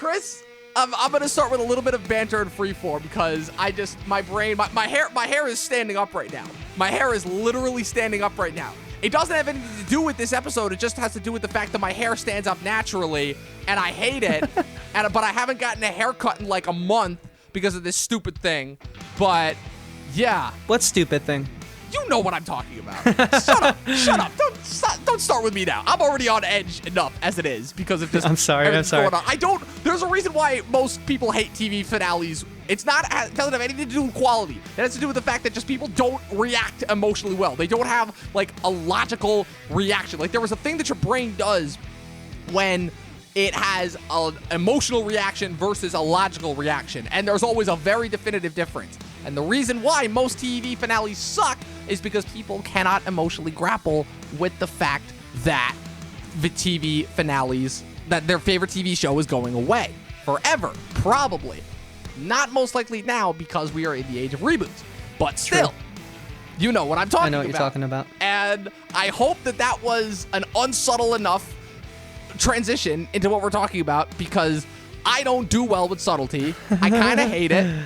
Chris, I'm gonna start with a little bit of banter and freeform because my hair is standing up right now. My hair is literally standing up right now. It doesn't have anything to do with this episode. It just has to do with the fact that my hair stands up naturally, and I hate it. But I haven't gotten a haircut in like a month because of this stupid thing. But yeah. What stupid thing? You know what I'm talking about. Shut up. Don't start with me now. I'm already on edge enough as it is because of just I'm sorry. going on. There's a reason why most people hate TV finales. It doesn't have anything to do with quality. It has to do with the fact that just people don't react emotionally well. They don't have like a logical reaction. Like there was a thing that your brain does when it has an emotional reaction versus a logical reaction. And there's always a very definitive difference. And the reason why most TV finales suck is because people cannot emotionally grapple with the fact that the TV finales, that their favorite TV show is going away forever, probably. Not most likely now because we are in the age of reboots, but still, you know what I'm talking about. I know what you're talking about. And I hope that was an unsubtle enough transition into what we're talking about because I don't do well with subtlety. I kind of hate it,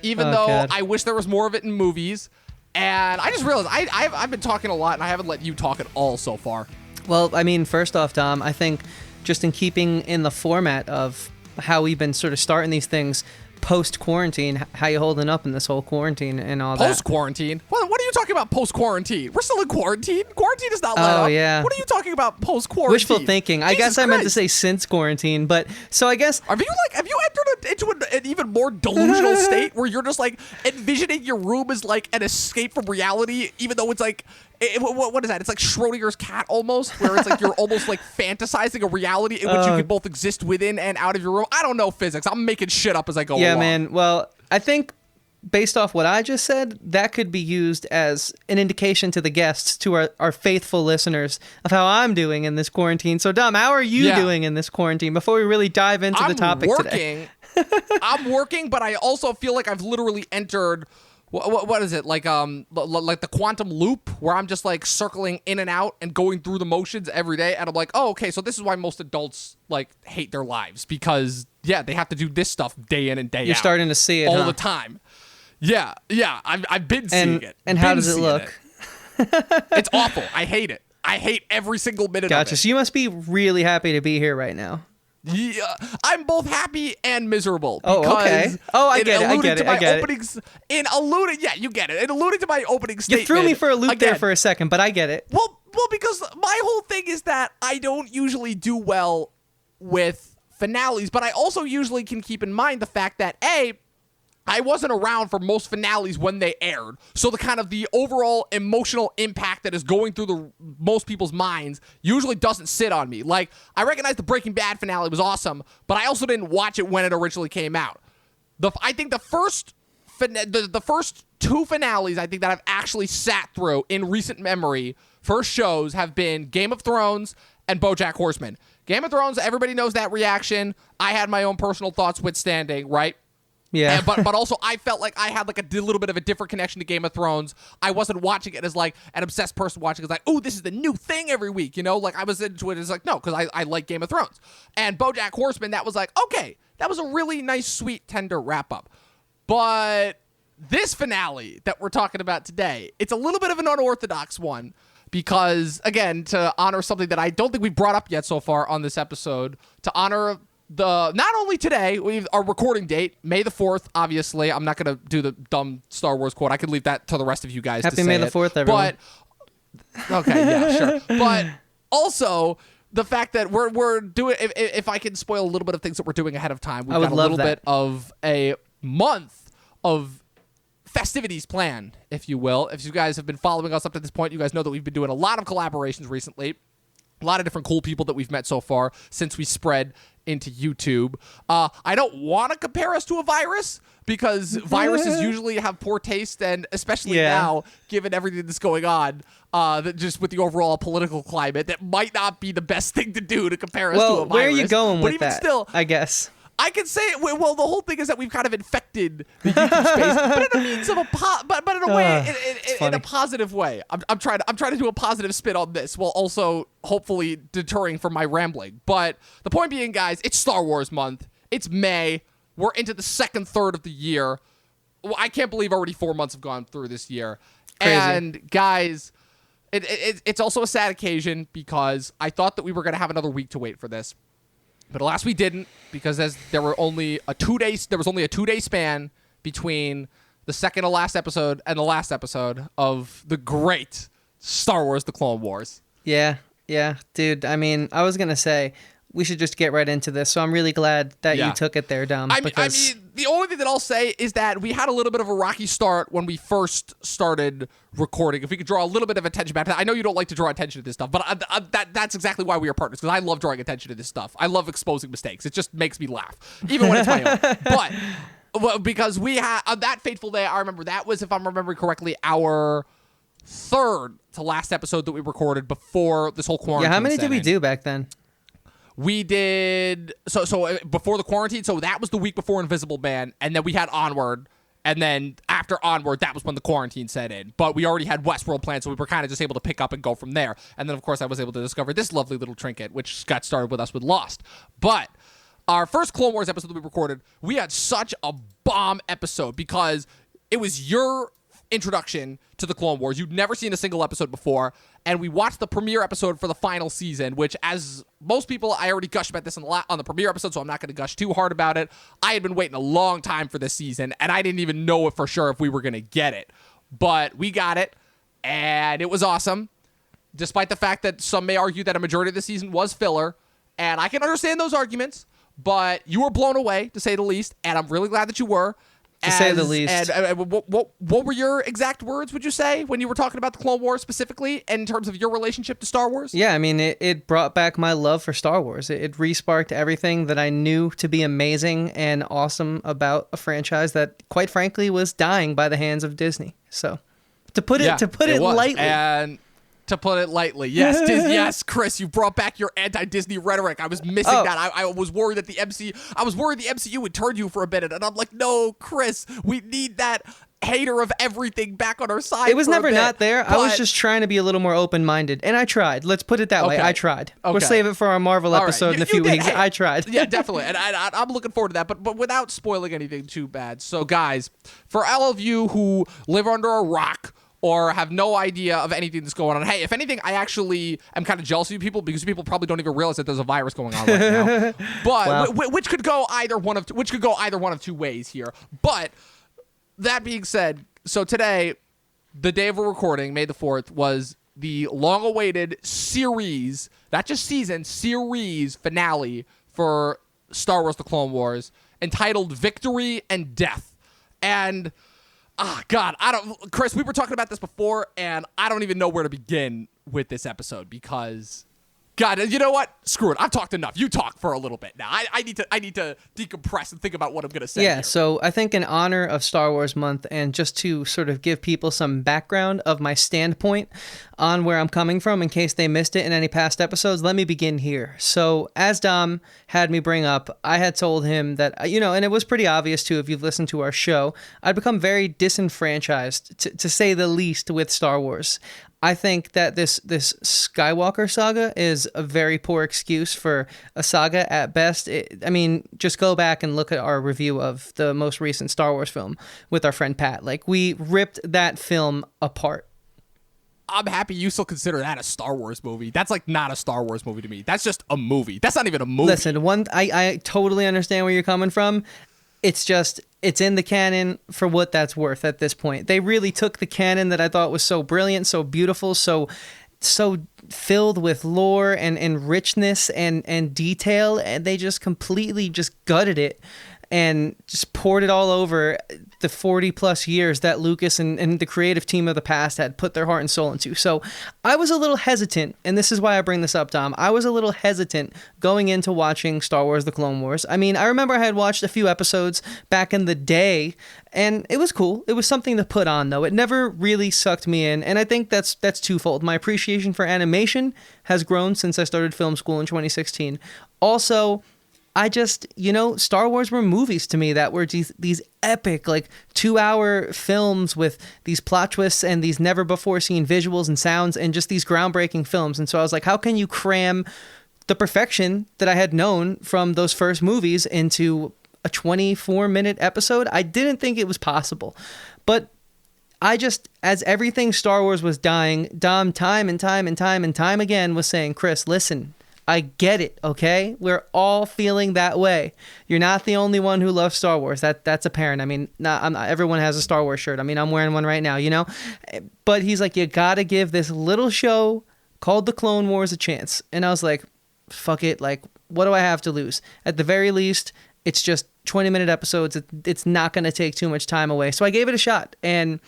even though God. I wish there was more of it in movies. And I just realized I've been talking a lot and I haven't let you talk at all so far. Well, I mean, first off, Dom, I think just in keeping in the format of how we've been sort of starting these things post-quarantine, how you holding up in this whole quarantine and all that? Post-quarantine? What are you talking about post-quarantine? We're still in quarantine. Quarantine is not let up. Yeah. What are you talking about post-quarantine? Wishful thinking. I guess I meant to say since quarantine, but so I guess... Have you entered into an even more delusional state where you're just like envisioning your room as like an escape from reality, even though it's like... what is that? It's like Schrodinger's cat almost, where it's like you're almost like fantasizing a reality in which you can both exist within and out of your room. I don't know physics. I'm making shit up as I go along. Yeah, man. Well, I think based off what I just said, that could be used as an indication to the guests, to our faithful listeners, of how I'm doing in this quarantine. So, Dom, how are you doing in this quarantine before we really dive into the topic today? I'm working, but I also feel like I've literally entered... What is it, like the quantum loop where I'm just like circling in and out and going through the motions every day, and I'm like, oh, okay, so this is why most adults like hate their lives, because they have to do this stuff day in and day out. You're starting to see it all the time. Yeah, I've been seeing it. And how does it look? It's awful. I hate it. I hate every single minute of it. Gotcha. So you must be really happy to be here right now. Yeah, I'm both happy and miserable. Oh, okay. Oh, I get it. You get it. It alluded to my opening statement. You threw me for a loop there for a second, but I get it. Well, because my whole thing is that I don't usually do well with finales, but I also usually can keep in mind the fact that I wasn't around for most finales when they aired. So the overall emotional impact that is going through most people's minds usually doesn't sit on me. Like, I recognize the Breaking Bad finale was awesome, but I also didn't watch it when it originally came out. I think the first two finales I think that I've actually sat through in recent memory for shows have been Game of Thrones and BoJack Horseman. Game of Thrones, everybody knows that reaction. I had my own personal thoughts withstanding, right? Yeah. But also I felt like I had like a little bit of a different connection to Game of Thrones. I wasn't watching it as like an obsessed person watching it. It's like, oh, this is the new thing every week, you know? Like I was into it as like, no, because I like Game of Thrones. And BoJack Horseman, that was like, okay, that was a really nice, sweet, tender wrap up. But this finale that we're talking about today, it's a little bit of an unorthodox one because, again, to honor something that I don't think we've brought up yet so far on this episode, to honor... not only today, our recording date, May the 4th, obviously. I'm not going to do the dumb Star Wars quote. I could leave that to the rest of you guys to say Happy May the 4th, everyone. Okay, yeah, sure. But also, the fact that we're doing, if I can spoil a little bit of things that we're doing ahead of time, we've got a little bit of a month of festivities planned, if you will. If you guys have been following us up to this point, you guys know that we've been doing a lot of collaborations recently. A lot of different cool people that we've met so far since we spread into YouTube. I don't want to compare us to a virus because viruses usually have poor taste, and especially now, given everything that's going on, that just with the overall political climate, that might not be the best thing to do to compare us to a virus. Where are you going with that? Still, I guess. I can say it. Well, the whole thing is that we've kind of infected the YouTube space, but in a means of but in a way, in a positive way. I'm trying to do a positive spin on this, while also hopefully deterring from my rambling. But the point being, guys, it's Star Wars month. It's May. We're into the second third of the year. Well, I can't believe already 4 months have gone through this year. Crazy. And guys, it's also a sad occasion because I thought that we were going to have another week to wait for this. But alas, we didn't, because there was only a 2-day span between the second to last episode and the last episode of the great Star Wars: The Clone Wars. Yeah, dude. I mean, I was gonna say we should just get right into this. So I'm really glad that you took it there, Dom. I mean, the only thing that I'll say is that we had a little bit of a rocky start when we first started recording. If we could draw a little bit of attention back to that. I know you don't like to draw attention to this stuff, but that's exactly why we are partners, because I love drawing attention to this stuff. I love exposing mistakes. It just makes me laugh, even when it's my own. But well, because we had on that fateful day, I remember that was, if I'm remembering correctly, our third to last episode that we recorded before this whole quarantine. Yeah, how many did we do back then? We did so before the quarantine. So that was the week before Invisible Man, and then we had Onward, and then after Onward, that was when the quarantine set in. But we already had Westworld planned, so we were kind of just able to pick up and go from there. And then, of course, I was able to discover this lovely little trinket, which got started with us with Lost. But our first Clone Wars episode that we recorded, we had such a bomb episode because it was your introduction to the Clone Wars. You'd never seen a single episode before, and we watched the premiere episode for the final season, which, as most people, I already gushed about this on the premiere episode, so I'm not going to gush too hard about it. I had been waiting a long time for this season, and I didn't even know for sure if we were going to get it, but we got it, and it was awesome, despite the fact that some may argue that a majority of the season was filler, and I can understand those arguments, but you were blown away, to say the least, and I'm really glad that you were. To say the least. And what were your exact words, would you say, when you were talking about the Clone Wars specifically, in terms of your relationship to Star Wars? Yeah, I mean, it brought back my love for Star Wars. It re-sparked everything that I knew to be amazing and awesome about a franchise that, quite frankly, was dying by the hands of Disney. So, to put it lightly. And to put it lightly, yes, yes, Chris, you brought back your anti-Disney rhetoric. I was missing that. I was worried that the MCU would turn you for a minute, and I'm like, no, Chris, we need that hater of everything back on our side. It was never not there. I was just trying to be a little more open-minded, and I tried. Let's put it that way. I tried. Okay. We'll save it for our Marvel episode in a few weeks. Hey, I tried. Yeah, definitely, and I'm looking forward to that, but without spoiling anything too bad. So, guys, for all of you who live under a rock or have no idea of anything that's going on. Hey, if anything, I actually am kind of jealous of you people, because people probably don't even realize that there's a virus going on right now. But wow. which could go either one of two ways here. But that being said, so today, the day of a recording, May the 4th, was the long-awaited series, not just season, series finale for Star Wars: The Clone Wars, entitled Victory and Death. And God, Chris, we were talking about this before, and I don't even know where to begin with this episode, because, God, you know what? Screw it. I've talked enough. You talk for a little bit now. I need to decompress and think about what I'm going to say. Yeah, here. So I think in honor of Star Wars Month, and just to sort of give people some background of my standpoint on where I'm coming from in case they missed it in any past episodes, let me begin here. So as Dom had me bring up, I had told him that, and it was pretty obvious too if you've listened to our show, I'd become very disenfranchised, to say the least, with Star Wars. I think that this Skywalker saga is a very poor excuse for a saga at best. Just go back and look at our review of the most recent Star Wars film with our friend Pat. Like, we ripped that film apart. I'm happy you still consider that a Star Wars movie. That's like not a Star Wars movie to me. That's just a movie. That's not even a movie. Listen, I totally understand where you're coming from. It's in the canon for what that's worth at this point. They really took the canon that I thought was so brilliant, so beautiful, so filled with lore and richness and detail, and they just completely just gutted it and just poured it all over the 40 plus years that Lucas and the creative team of the past had put their heart and soul into. So I was a little hesitant, and this is why I bring this up, Dom. I was a little hesitant going into watching Star Wars: The Clone Wars. I mean, I remember I had watched a few episodes back in the day, and it was cool. It was something to put on, though. It never really sucked me in, and I think that's twofold. My appreciation for animation has grown since I started film school in 2016. Also, I just, Star Wars were movies to me that were these epic, 2-hour films with these plot twists and these never before seen visuals and sounds and just these groundbreaking films. And so I was like, how can you cram the perfection that I had known from those first movies into a 24-minute episode. I didn't think it was possible. But I just, as everything Star Wars was dying, Dom time and time again was saying, Chris, listen, I get it, okay? We're all feeling that way. You're not the only one who loves Star Wars. That's apparent. I mean, everyone has a Star Wars shirt. I mean, I'm wearing one right now, you know? But he's like, you gotta give this little show called The Clone Wars a chance. And I was like, fuck it. Like, what do I have to lose? At the very least, it's just 20-minute episodes. It's not going to take too much time away. So I gave it a shot. And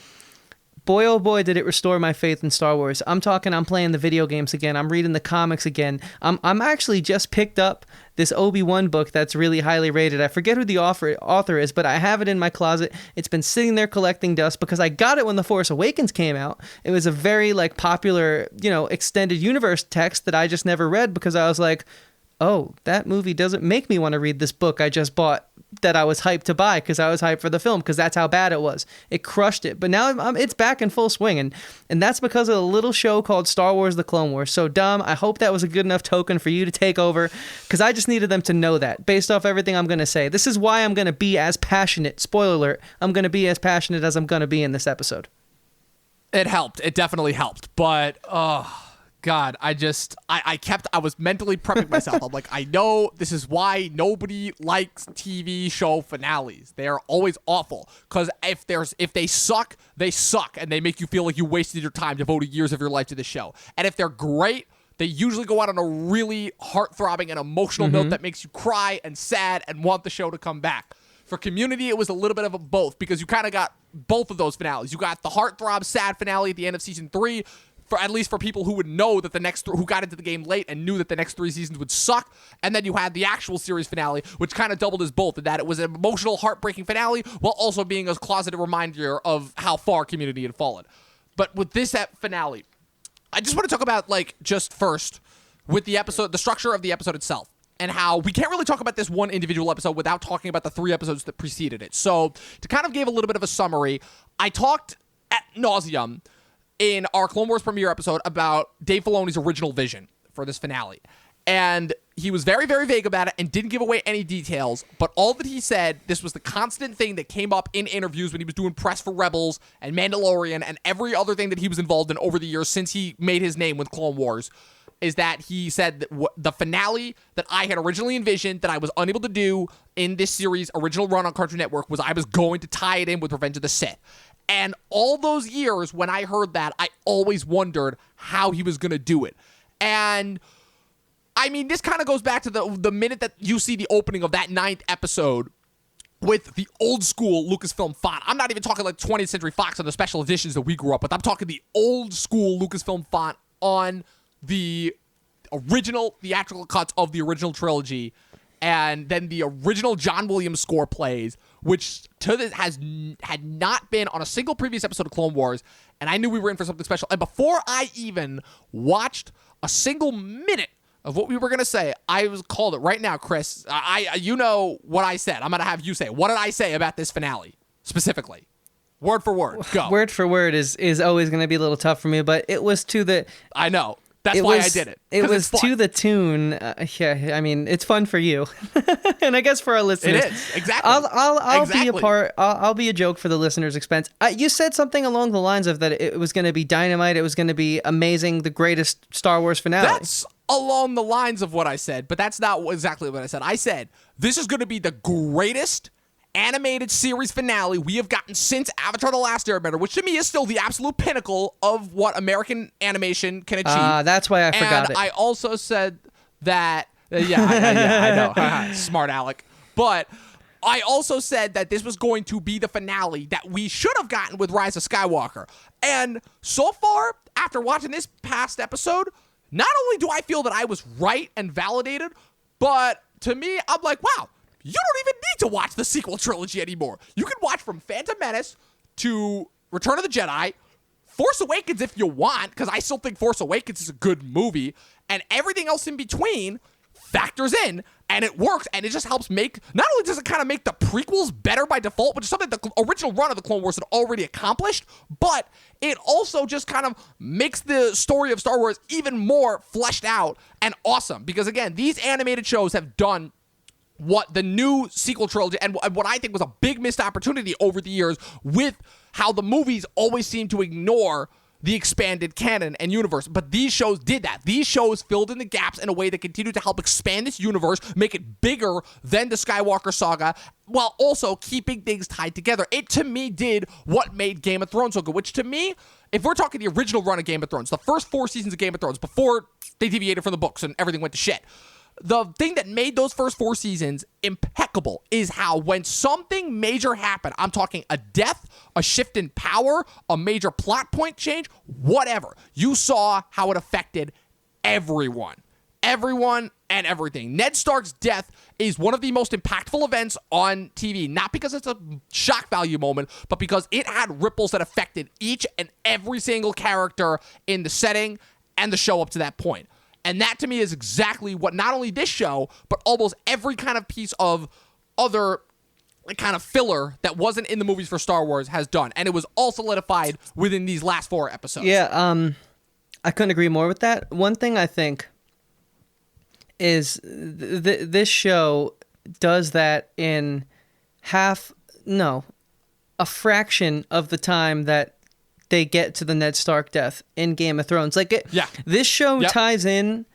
boy, oh boy, did it restore my faith in Star Wars. I'm playing the video games again. I'm reading the comics again. I'm actually just picked up this Obi-Wan book that's really highly rated. I forget who the author is, but I have it in my closet. It's been sitting there collecting dust because I got it when The Force Awakens came out. It was a very popular, extended universe text that I just never read because I was like, oh, that movie doesn't make me want to read this book I just bought that I was hyped to buy because I was hyped for the film because that's how bad it was. It crushed it. But now it's back in full swing. And that's because of a little show called Star Wars The Clone Wars. So, Dom, I hope that was a good enough token for you to take over because I just needed them to know that based off everything I'm going to say. This is why I'm going to be as passionate. Spoiler alert. I'm going to be as passionate as I'm going to be in this episode. It helped. It definitely helped. But, God, I was mentally prepping myself. I'm like, I know this is why nobody likes TV show finales. They are always awful. Because if they suck, they suck. And they make you feel like you wasted your time devoting years of your life to the show. And if they're great, they usually go out on a really heart-throbbing and emotional note that makes you cry and sad and want the show to come back. For Community, it was a little bit of a both because you kind of got both of those finales. You got the heartthrob sad finale at the end of season 3, at least for people who would know that who got into the game late and knew that the next 3 seasons would suck. And then you had the actual series finale, which kind of doubled as both, in that it was an emotional, heartbreaking finale while also being a closeted reminder of how far Community had fallen. But with this finale, I just want to talk about, just first, with the episode, the structure of the episode itself, and how we can't really talk about this one individual episode without talking about the 3 episodes that preceded it. So, to kind of give a little bit of a summary, I talked ad nauseum in our Clone Wars premiere episode about Dave Filoni's original vision for this finale. And he was very, very vague about it and didn't give away any details. But all that he said, this was the constant thing that came up in interviews when he was doing press for Rebels and Mandalorian and every other thing that he was involved in over the years since he made his name with Clone Wars, is that he said that the finale that I had originally envisioned that I was unable to do in this series' original run on Cartoon Network was I was going to tie it in with Revenge of the Sith. And all those years when I heard that, I always wondered how he was going to do it. And, I mean, this kind of goes back to the minute that you see the opening of that 9th episode with the old school Lucasfilm font. I'm not even talking 20th Century Fox on the special editions that we grew up with. I'm talking the old school Lucasfilm font on the original theatrical cuts of the original trilogy. And then the original John Williams score plays, which to this had not been on a single previous episode of Clone Wars, and I knew we were in for something special. And before I even watched a single minute of what we were gonna say, I was called it right now, Chris. You know what I said. I'm gonna have you say. What did I say about this finale specifically? Word for word. Go. Word for word is always gonna be a little tough for me, but it was to the. I know. That's why I did it. It was to the tune. Yeah, I mean, it's fun for you, and I guess for our listeners, it is exactly. I'll be a part. I'll be a joke for the listeners' expense. You said something along the lines of that it was going to be dynamite. It was going to be amazing, the greatest Star Wars finale. That's along the lines of what I said, but that's not exactly what I said. I said this is going to be the greatest animated series finale we have gotten since Avatar: The Last Airbender, which to me is still the absolute pinnacle of what American animation can achieve. That's why I forgot it. I also said that, I know, smart Alec. But I also said that this was going to be the finale that we should have gotten with Rise of Skywalker. And so far, after watching this past episode, not only do I feel that I was right and validated, but to me, I'm like, wow, you don't even need to watch the sequel trilogy anymore. You can watch from Phantom Menace to Return of the Jedi, Force Awakens if you want, because I still think Force Awakens is a good movie, and everything else in between factors in, and it works, and it just helps make, not only does it kind of make the prequels better by default, which is something the original run of the Clone Wars had already accomplished, but it also just kind of makes the story of Star Wars even more fleshed out and awesome, because again, these animated shows have done what the new sequel trilogy, and what I think was a big missed opportunity over the years, with how the movies always seem to ignore the expanded canon and universe. But these shows did that. These shows filled in the gaps in a way that continued to help expand this universe, make it bigger than the Skywalker saga, while also keeping things tied together. It, to me, did what made Game of Thrones so good, which to me, if we're talking the original run of Game of Thrones, the first 4 seasons of Game of Thrones, before they deviated from the books and everything went to shit, the thing that made those first 4 seasons impeccable is how when something major happened, I'm talking a death, a shift in power, a major plot point change, whatever, you saw how it affected everyone. Everyone and everything. Ned Stark's death is one of the most impactful events on TV, not because it's a shock value moment, but because it had ripples that affected each and every single character in the setting and the show up to that point. And that, to me, is exactly what not only this show, but almost every kind of piece of other kind of filler that wasn't in the movies for Star Wars has done. And it was all solidified within these last 4 episodes. Yeah, I couldn't agree more with that. One thing I think is this show does that in a fraction of the time that they get to the Ned Stark death in Game of Thrones. This show ties in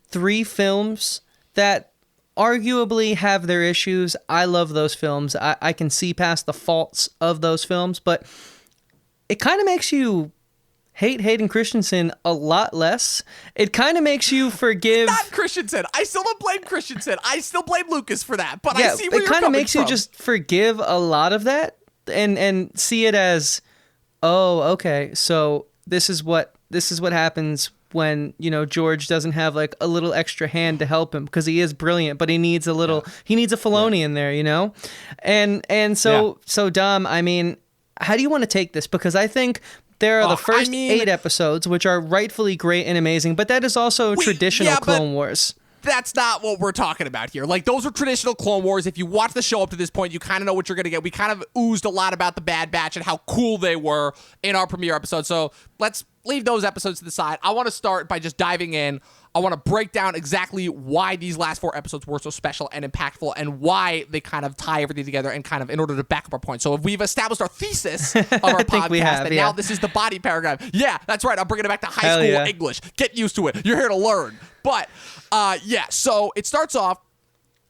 3 films that arguably have their issues. I love those films. I can see past the faults of those films, but it kind of makes you hate Hayden Christensen a lot less. It kind of makes you forgive... Not Christensen. I still don't blame Christensen. I still blame Lucas for that, but I see where you're coming from. It kind of makes you just forgive a lot of that and see it as... Oh, okay. So this is what happens when, George doesn't have like a little extra hand to help him, because he is brilliant, but he needs a Filoni in there, So Dom, I mean, how do you want to take this? Because I think there are the first 8 episodes, which are rightfully great and amazing, but that is also traditional Clone Wars. That's not what we're talking about here. Like, those are traditional Clone Wars. If you watch the show up to this point, you kind of know what you're going to get. We kind of oozed a lot about the Bad Batch and how cool they were in our premiere episode. So let's leave those episodes to the side. I want to start by just diving in. I want to break down exactly why these last 4 episodes were so special and impactful, and why they kind of tie everything together, and kind of in order to back up our point. So if we've established our thesis of our podcast, and now this is the body paragraph. Yeah, that's right. I'm bringing it back to high school English. Get used to it. You're here to learn. But so it starts off,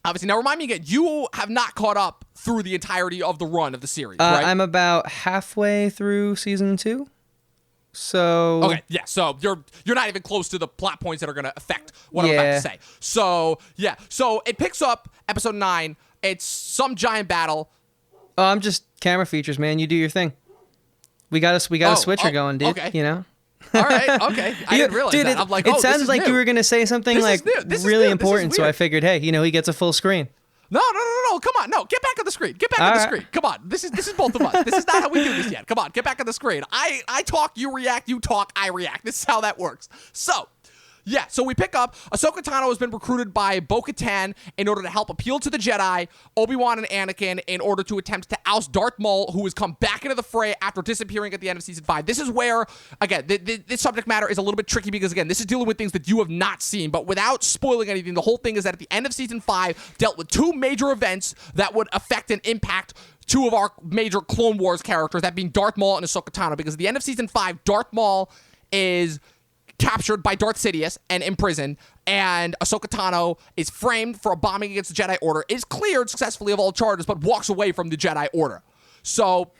obviously. Now, remind me again, you have not caught up through the entirety of the run of the series, right? I'm about halfway through season 2. So okay, yeah. So you're not even close to the plot points that are going to affect what I'm about to say. So yeah. So it picks up episode 9. It's some giant battle. Oh, I'm just camera features, man. You do your thing. We got a switcher going, dude. Okay. All right. Okay. I didn't realize that. I'm like, it sounded like you were going to say something really important. So I figured, hey, he gets a full screen. No. Come on. No, get back on the screen. Get back on the screen. Come on. This is both of us. This is not how we do this yet. Come on. Get back on the screen. I talk, you react, you talk, I react. This is how that works. So we pick up, Ahsoka Tano has been recruited by Bo-Katan in order to help appeal to the Jedi, Obi-Wan and Anakin, in order to attempt to oust Darth Maul, who has come back into the fray after disappearing at the end of Season 5. This is where, again, this subject matter is a little bit tricky because, again, this is dealing with things that you have not seen, but without spoiling anything, the whole thing is that at the end of Season 5, dealt with 2 major events that would affect and impact 2 of our major Clone Wars characters, that being Darth Maul and Ahsoka Tano, because at the end of Season 5, Darth Maul is captured by Darth Sidious and imprisoned, and Ahsoka Tano is framed for a bombing against the Jedi Order, is cleared successfully of all charges, but walks away from the Jedi Order. So,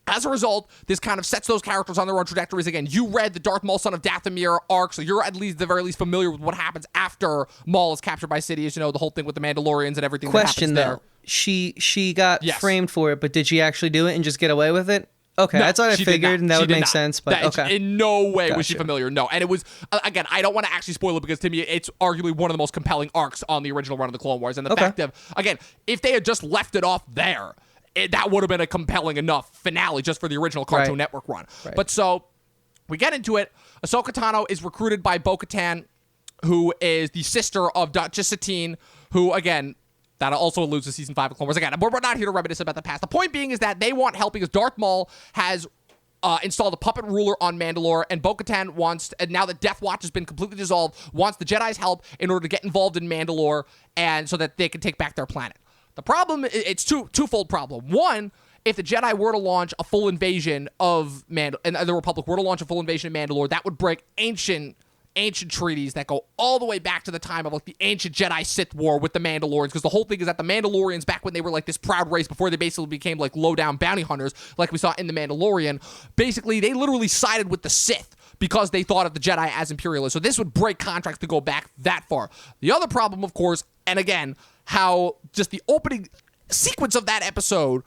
as a result, this kind of sets those characters on their own trajectories. Again, you read the Darth Maul, son of Dathomir arc, so you're at least, the very least, familiar with what happens after Maul is captured by Sidious, the whole thing with the Mandalorians and everything that happens there. She got framed for it, but did she actually do it and just get away with it? Okay, no, that's what I figured, and that would make sense, but okay. In no way was she familiar, no. And it was, again, I don't want to actually spoil it, because to me, it's arguably one of the most compelling arcs on the original run of the Clone Wars. And the fact of, again, if they had just left it off there, that would have been a compelling enough finale just for the original Cartoon Network run. Right. But so, we get into it. Ahsoka Tano is recruited by Bo-Katan who is the sister of Duchess Satine, who, again, that also alludes to season 5 of Clone Wars. Again, we're not here to reminisce about the past. The point being is that they want help because Darth Maul has installed a puppet ruler on Mandalore, and Bo-Katan wants, and now that Death Watch has been completely dissolved, wants the Jedi's help in order to get involved in Mandalore, and so that they can take back their planet. The problem, it's twofold problem. One, if the Jedi were to launch a full invasion of and the Republic were to launch a full invasion of Mandalore, that would break ancient treaties that go all the way back to the time of like the ancient Jedi Sith War with the Mandalorians, because the whole thing is that the Mandalorians, back when they were like this proud race before they basically became like low-down bounty hunters like we saw in the Mandalorian, basically they literally sided with the Sith because they thought of the Jedi as imperialists. So this would break contracts to go back that far. The other problem, of course, and again, how just the opening sequence of that episode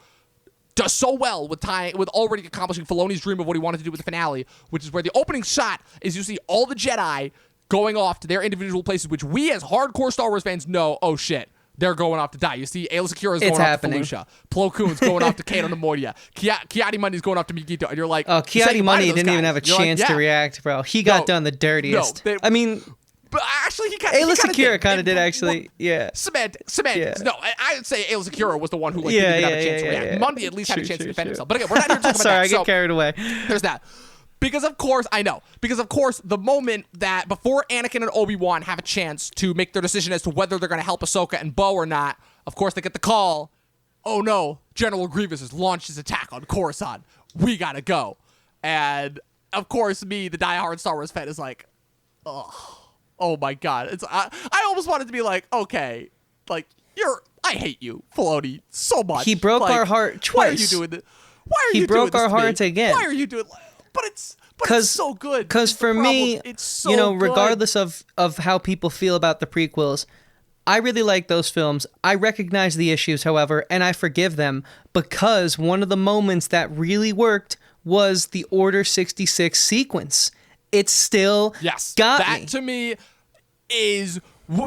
does so well with already accomplishing Filoni's dream of what he wanted to do with the finale, which is where the opening shot is you see all the Jedi going off to their individual places, which we as hardcore Star Wars fans know, oh shit, they're going off to die. You see Aayla Secura is going off to Felucia. Plo Koon's going off to Kano Nemoidia. Ki-Adi-Mundi's going off to Megiddo. And you're like... Oh, Ki-Adi-Mundi didn't even have a chance to react, bro. He got done the dirtiest. I mean... But actually, he Aayla Secura kind of did, actually. Yeah. Semantics. Yeah. No, I would say Aayla Secura was the one who didn't have a chance to react. Yeah. Mundi at least had a chance to defend himself. But again, we're not here to talk about Sorry, that. I get carried away. There's that. Because of course, the moment that before Anakin and Obi-Wan have a chance to make their decision as to whether they're going to help Ahsoka and Bo or not, of course they get the call, oh no, General Grievous has launched his attack on Coruscant. We gotta go. And of course, me, the diehard Star Wars fan, is like, oh my god. I almost wanted to be like, okay, like, I hate you, Filoni, so much. He broke our heart twice. Why are you doing this? He broke our hearts again. Why are you doing? But it's so good. Because for me, it's so good. regardless of how people feel about the prequels, I really like those films. I recognize the issues, however, and I forgive them because one of the moments that really worked was the Order 66 sequence. It still got me. That to me is,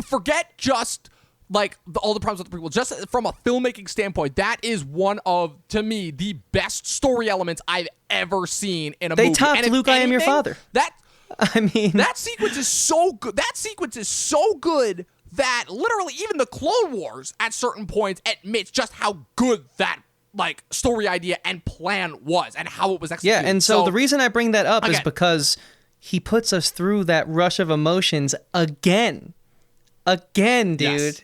forget just like all the problems with the prequel, just from a filmmaking standpoint, that is one of, to me, the best story elements I've ever seen in a movie. They topped Luke, I Am Your Father. That sequence is so good. That sequence is so good that literally even the Clone Wars at certain points admits just how good that like story idea and plan was and how it was executed. Yeah, and so the reason I bring that up is because he puts us through that rush of emotions again. Again, dude. Yes.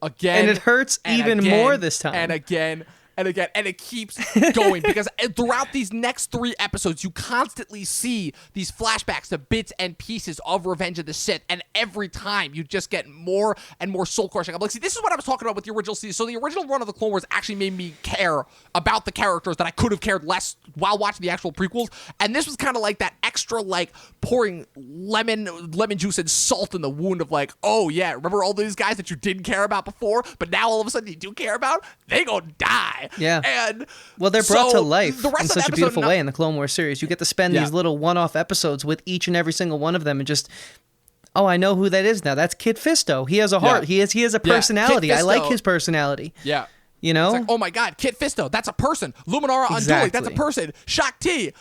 Again. And it hurts even more this time. And again. And again, and it keeps going because throughout these next 3 episodes, you constantly see these flashbacks to bits and pieces of Revenge of the Sith, and every time you just get more and more soul-crushing. I'm like, see, this is what I was talking about with the original season. So the original run of the Clone Wars actually made me care about the characters that I could have cared less while watching the actual prequels, and this was kind of like that extra, like, pouring lemon juice and salt in the wound of like, oh yeah, remember all these guys that you didn't care about before, but now all of a sudden you do care about? They gonna die. Yeah. And well, they're brought to life in such a beautiful way in the Clone Wars series. You get to spend these little one-off episodes with each and every single one of them and just, oh, I know who that is now. That's Kit Fisto. He has a heart. He has a personality. I like his personality. Yeah. You know? It's like, oh my God, Kit Fisto, that's a person. Luminara Unduli, that's a person. Shakti,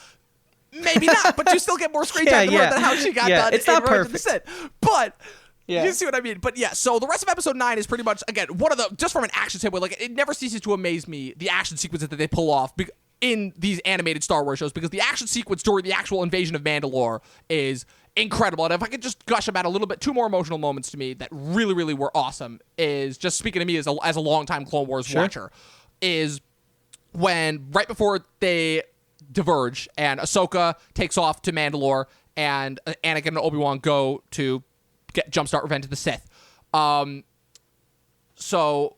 maybe not, but you still get more screen time than how she got done. It's not perfect. But you see what I mean? But yeah, so the rest of episode 9 is pretty much, again, one of the, just from an action standpoint, like, it never ceases to amaze me, the action sequences that they pull off in these animated Star Wars shows, because the action sequence during the actual invasion of Mandalore is incredible. And if I could just gush about a little bit, 2 more emotional moments to me that really, really were awesome is, just speaking to me as a longtime Clone Wars watcher, is when, right before they diverge and Ahsoka takes off to Mandalore and Anakin and Obi-Wan go to jumpstart Revenge of the Sith. So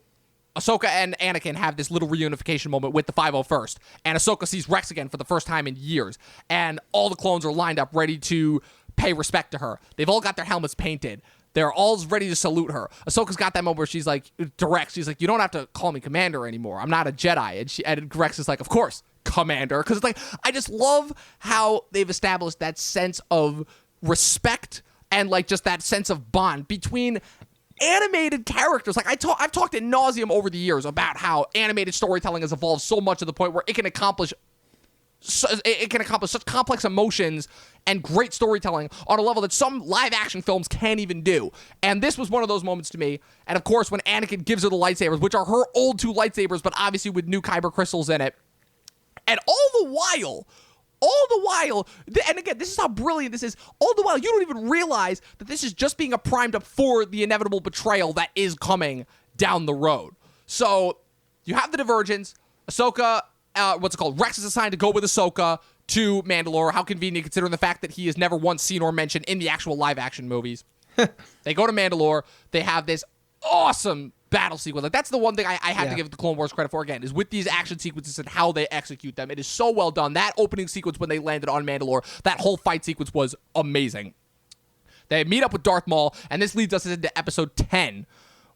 Ahsoka and Anakin have this little reunification moment with the 501st, and Ahsoka sees Rex again for the first time in years, and all the clones are lined up ready to pay respect to her. They've all got their helmets painted. They're all ready to salute her. Ahsoka's got that moment where she's like, to Rex, she's like, you don't have to call me Commander anymore. I'm not a Jedi. And Rex is like, of course, Commander. Because it's like, I just love how they've established that sense of respect and like just that sense of bond between animated characters. Like I've talked ad nauseum over the years about how animated storytelling has evolved so much to the point where it can accomplish it can accomplish such complex emotions and great storytelling on a level that some live action films can't even do. And this was one of those moments to me. And of course, when Anakin gives her the lightsabers, which are her old 2 lightsabers, but obviously with new kyber crystals in it. And all the while, and again, this is how brilliant this is, all the while, you don't even realize that this is just being primed up for the inevitable betrayal that is coming down the road. So, you have the divergence. Ahsoka, Rex is assigned to go with Ahsoka to Mandalore. How convenient, considering the fact that he is never once seen or mentioned in the actual live-action movies. They go to Mandalore. They have this awesome battle sequence. Like, that's the one thing I have to give the Clone Wars credit for, again, is with these action sequences and how they execute them. It is so well done. That opening sequence when they landed on Mandalore, that whole fight sequence was amazing. They meet up with Darth Maul, and this leads us into episode 10,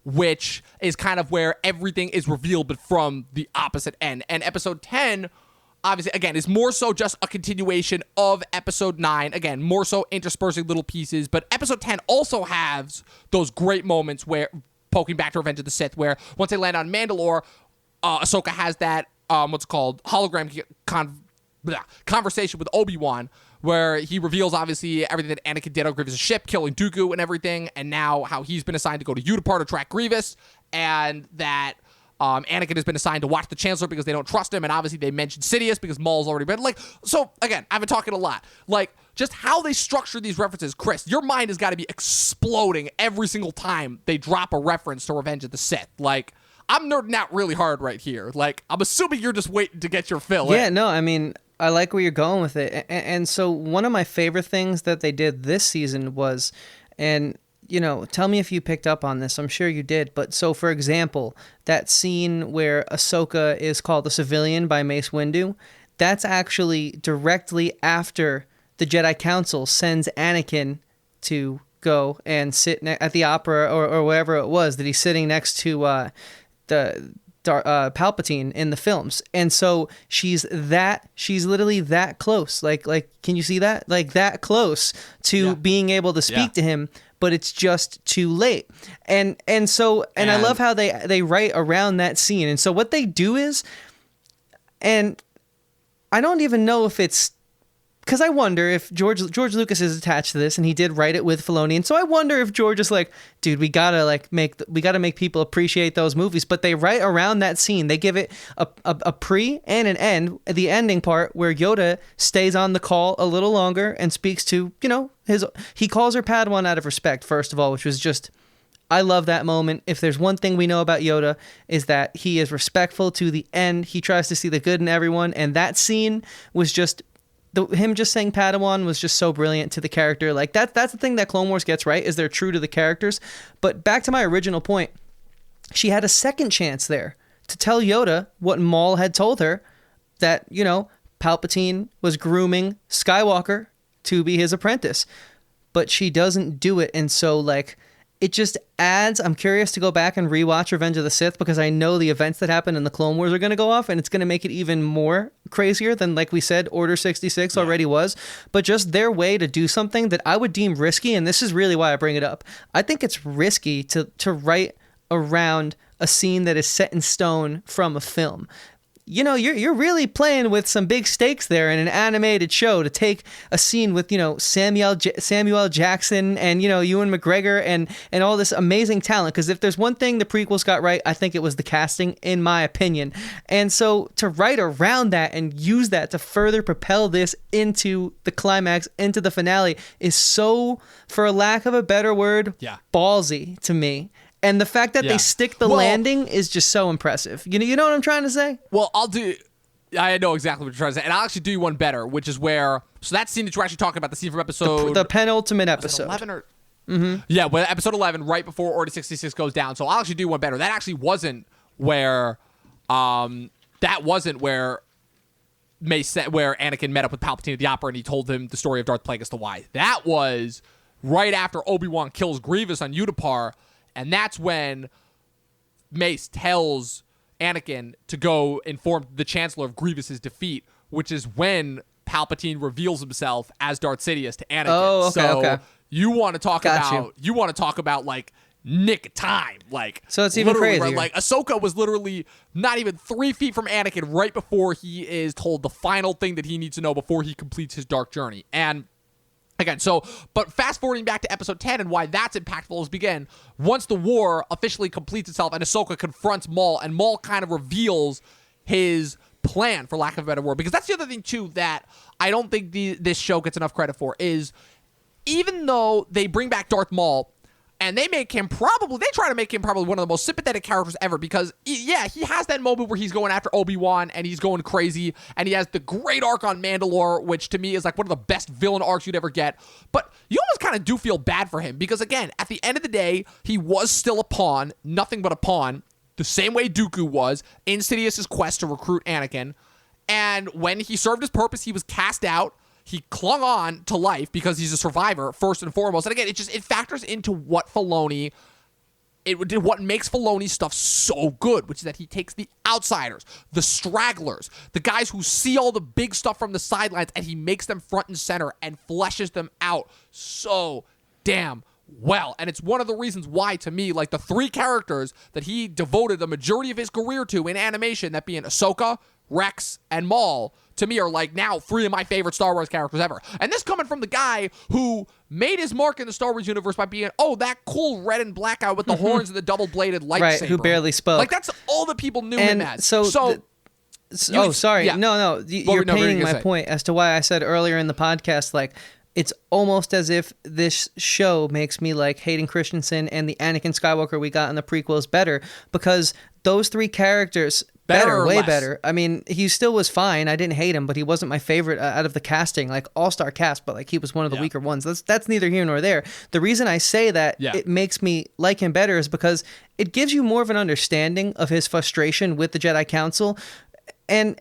which is kind of where everything is revealed, but from the opposite end. And episode 10, obviously, again, is more so just a continuation of episode 9. Again, more so interspersing little pieces. But episode 10 also has those great moments where, poking back to Revenge of the Sith, where once they land on Mandalore, Ahsoka has that, hologram conversation with Obi-Wan, where he reveals, obviously, everything that Anakin did on Grievous' ship, killing Dooku and everything, and now how he's been assigned to go to Utapar to track Grievous, and that Anakin has been assigned to watch the Chancellor because they don't trust him, and obviously they mentioned Sidious because Maul's already been, so, again, I've been talking a lot. Just how they structure these references, Chris, your mind has got to be exploding every single time they drop a reference to Revenge of the Sith. I'm nerding out really hard right here. I'm assuming you're just waiting to get your fill. Yeah, no, I mean, I like where you're going with it. And so one of my favorite things that they did this season was, and, tell me if you picked up on this. I'm sure you did. But so, for example, that scene where Ahsoka is called a civilian by Mace Windu, that's actually directly after the Jedi Council sends Anakin to go and sit at the opera or wherever it was that he's sitting next to Palpatine in the films. And so she's literally that close. Can you see that? That close to being able to speak to him, but it's just too late. And I love how they write around that scene. And so what they do is, and I don't even know if it's, because I wonder if George Lucas is attached to this, and he did write it with Filoni, and so I wonder if George is like, dude, we gotta make people appreciate those movies. But they write around that scene. They give it a pre and an end. The ending part where Yoda stays on the call a little longer and speaks to he calls her Padawan out of respect, first of all, which was just, I love that moment. If there's one thing we know about Yoda, is that he is respectful to the end. He tries to see the good in everyone, and that scene was just. Him just saying Padawan was just so brilliant to the character. That's the thing that Clone Wars gets right, is they're true to the characters. But back to my original point, she had a second chance there to tell Yoda what Maul had told her, that, Palpatine was grooming Skywalker to be his apprentice. But she doesn't do it, and so, it just adds. I'm curious to go back and rewatch Revenge of the Sith, because I know the events that happen in the Clone Wars are going to go off, and it's going to make it even more crazier than, like we said, Order 66 already was. But just their way to do something that I would deem risky, and this is really why I bring it up. I think it's risky to write around a scene that is set in stone from a film. You're really playing with some big stakes there in an animated show, to take a scene with, Samuel Jackson and, Ewan McGregor and all this amazing talent. Because if there's one thing the prequels got right, I think it was the casting, in my opinion. And so to write around that and use that to further propel this into the climax, into the finale, is so, for lack of a better word, ballsy to me. And the fact that they stick the landing is just so impressive. You know what I'm trying to say? Well, I know exactly what you're trying to say. And I'll actually do you one better, which is where, so that scene that you're actually talking about, the scene from episode... The penultimate episode. 11 or... Mm-hmm. Yeah, well, episode 11, right before Order 66 goes down. So I'll actually do one better. That actually wasn't where... that wasn't where where Anakin met up with Palpatine at the opera and he told him the story of Darth Plagueis the Wise. That was right after Obi-Wan kills Grievous on Utapar. And that's when Mace tells Anakin to go inform the Chancellor of Grievous's defeat, which is when Palpatine reveals himself as Darth Sidious to Anakin. Oh, okay, so okay. You want to talk about nick of time. Like, so it's even crazier. crazier. Like, Ahsoka was literally not even 3 feet from Anakin right before he is told the final thing that he needs to know before he completes his dark journey. And again, but fast forwarding back to episode 10 and why that's impactful is begin once the war officially completes itself and Ahsoka confronts Maul, and Maul kind of reveals his plan, for lack of a better word, because that's the other thing too that I don't think this show gets enough credit for, is even though they bring back Darth Maul and they try to make him probably one of the most sympathetic characters ever, because he has that moment where he's going after Obi-Wan and he's going crazy, and he has the great arc on Mandalore, which to me is like one of the best villain arcs you'd ever get. But you almost kind of do feel bad for him, because again, at the end of the day, he was still a pawn, nothing but a pawn, the same way Dooku was in Sidious's quest to recruit Anakin. And when he served his purpose, he was cast out. He clung on to life because he's a survivor, first and foremost. And again, it factors into what makes Filoni's stuff so good, which is that he takes the outsiders, the stragglers, the guys who see all the big stuff from the sidelines, and he makes them front and center and fleshes them out so damn well. And it's one of the reasons why, to me, like the 3 characters that he devoted the majority of his career to in animation, that being Ahsoka, Rex, and Maul, to me are like now 3 of my favorite Star Wars characters ever. And this coming from the guy who made his mark in the Star Wars universe by being, that cool red and black guy with the horns and the double-bladed lightsaber. Right, who barely spoke. Like, that's all that people knew him as. Sorry. Yeah. No. You're painting my point as to why I said earlier in the podcast, like, it's almost as if this show makes me like Hayden Christensen and the Anakin Skywalker we got in the prequels better, because those 3 characters... way better. I mean, he still was fine. I didn't hate him, but he wasn't my favorite out of the casting, like all-star cast, but like he was one of the weaker ones. That's neither here nor there. The reason I say that it makes me like him better is because it gives you more of an understanding of his frustration with the Jedi Council. And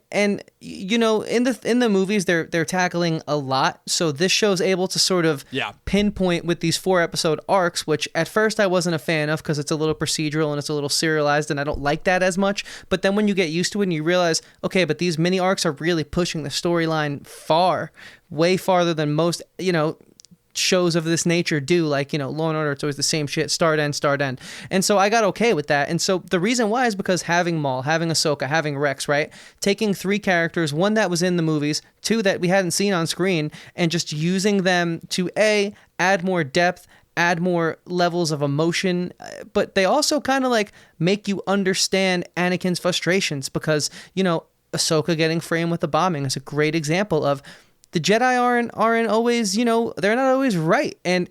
you know, in the movies they're tackling a lot, so this show's able to sort of pinpoint with these 4-episode arcs, which at first I wasn't a fan of because it's a little procedural and it's a little serialized, and I don't like that as much. But then when you get used to it and you realize, okay, but these mini arcs are really pushing the storyline way farther than most, shows of this nature do, like, Law and Order, it's always the same shit, start end. And so I got okay with that. And so the reason why is because having Maul, having Ahsoka, having Rex, right? Taking 3 characters, 1 that was in the movies, 2 that we hadn't seen on screen, and just using them to add more depth, add more levels of emotion, but they also kind of like make you understand Anakin's frustrations, because, Ahsoka getting framed with the bombing is a great example of the Jedi aren't always, they're not always right. And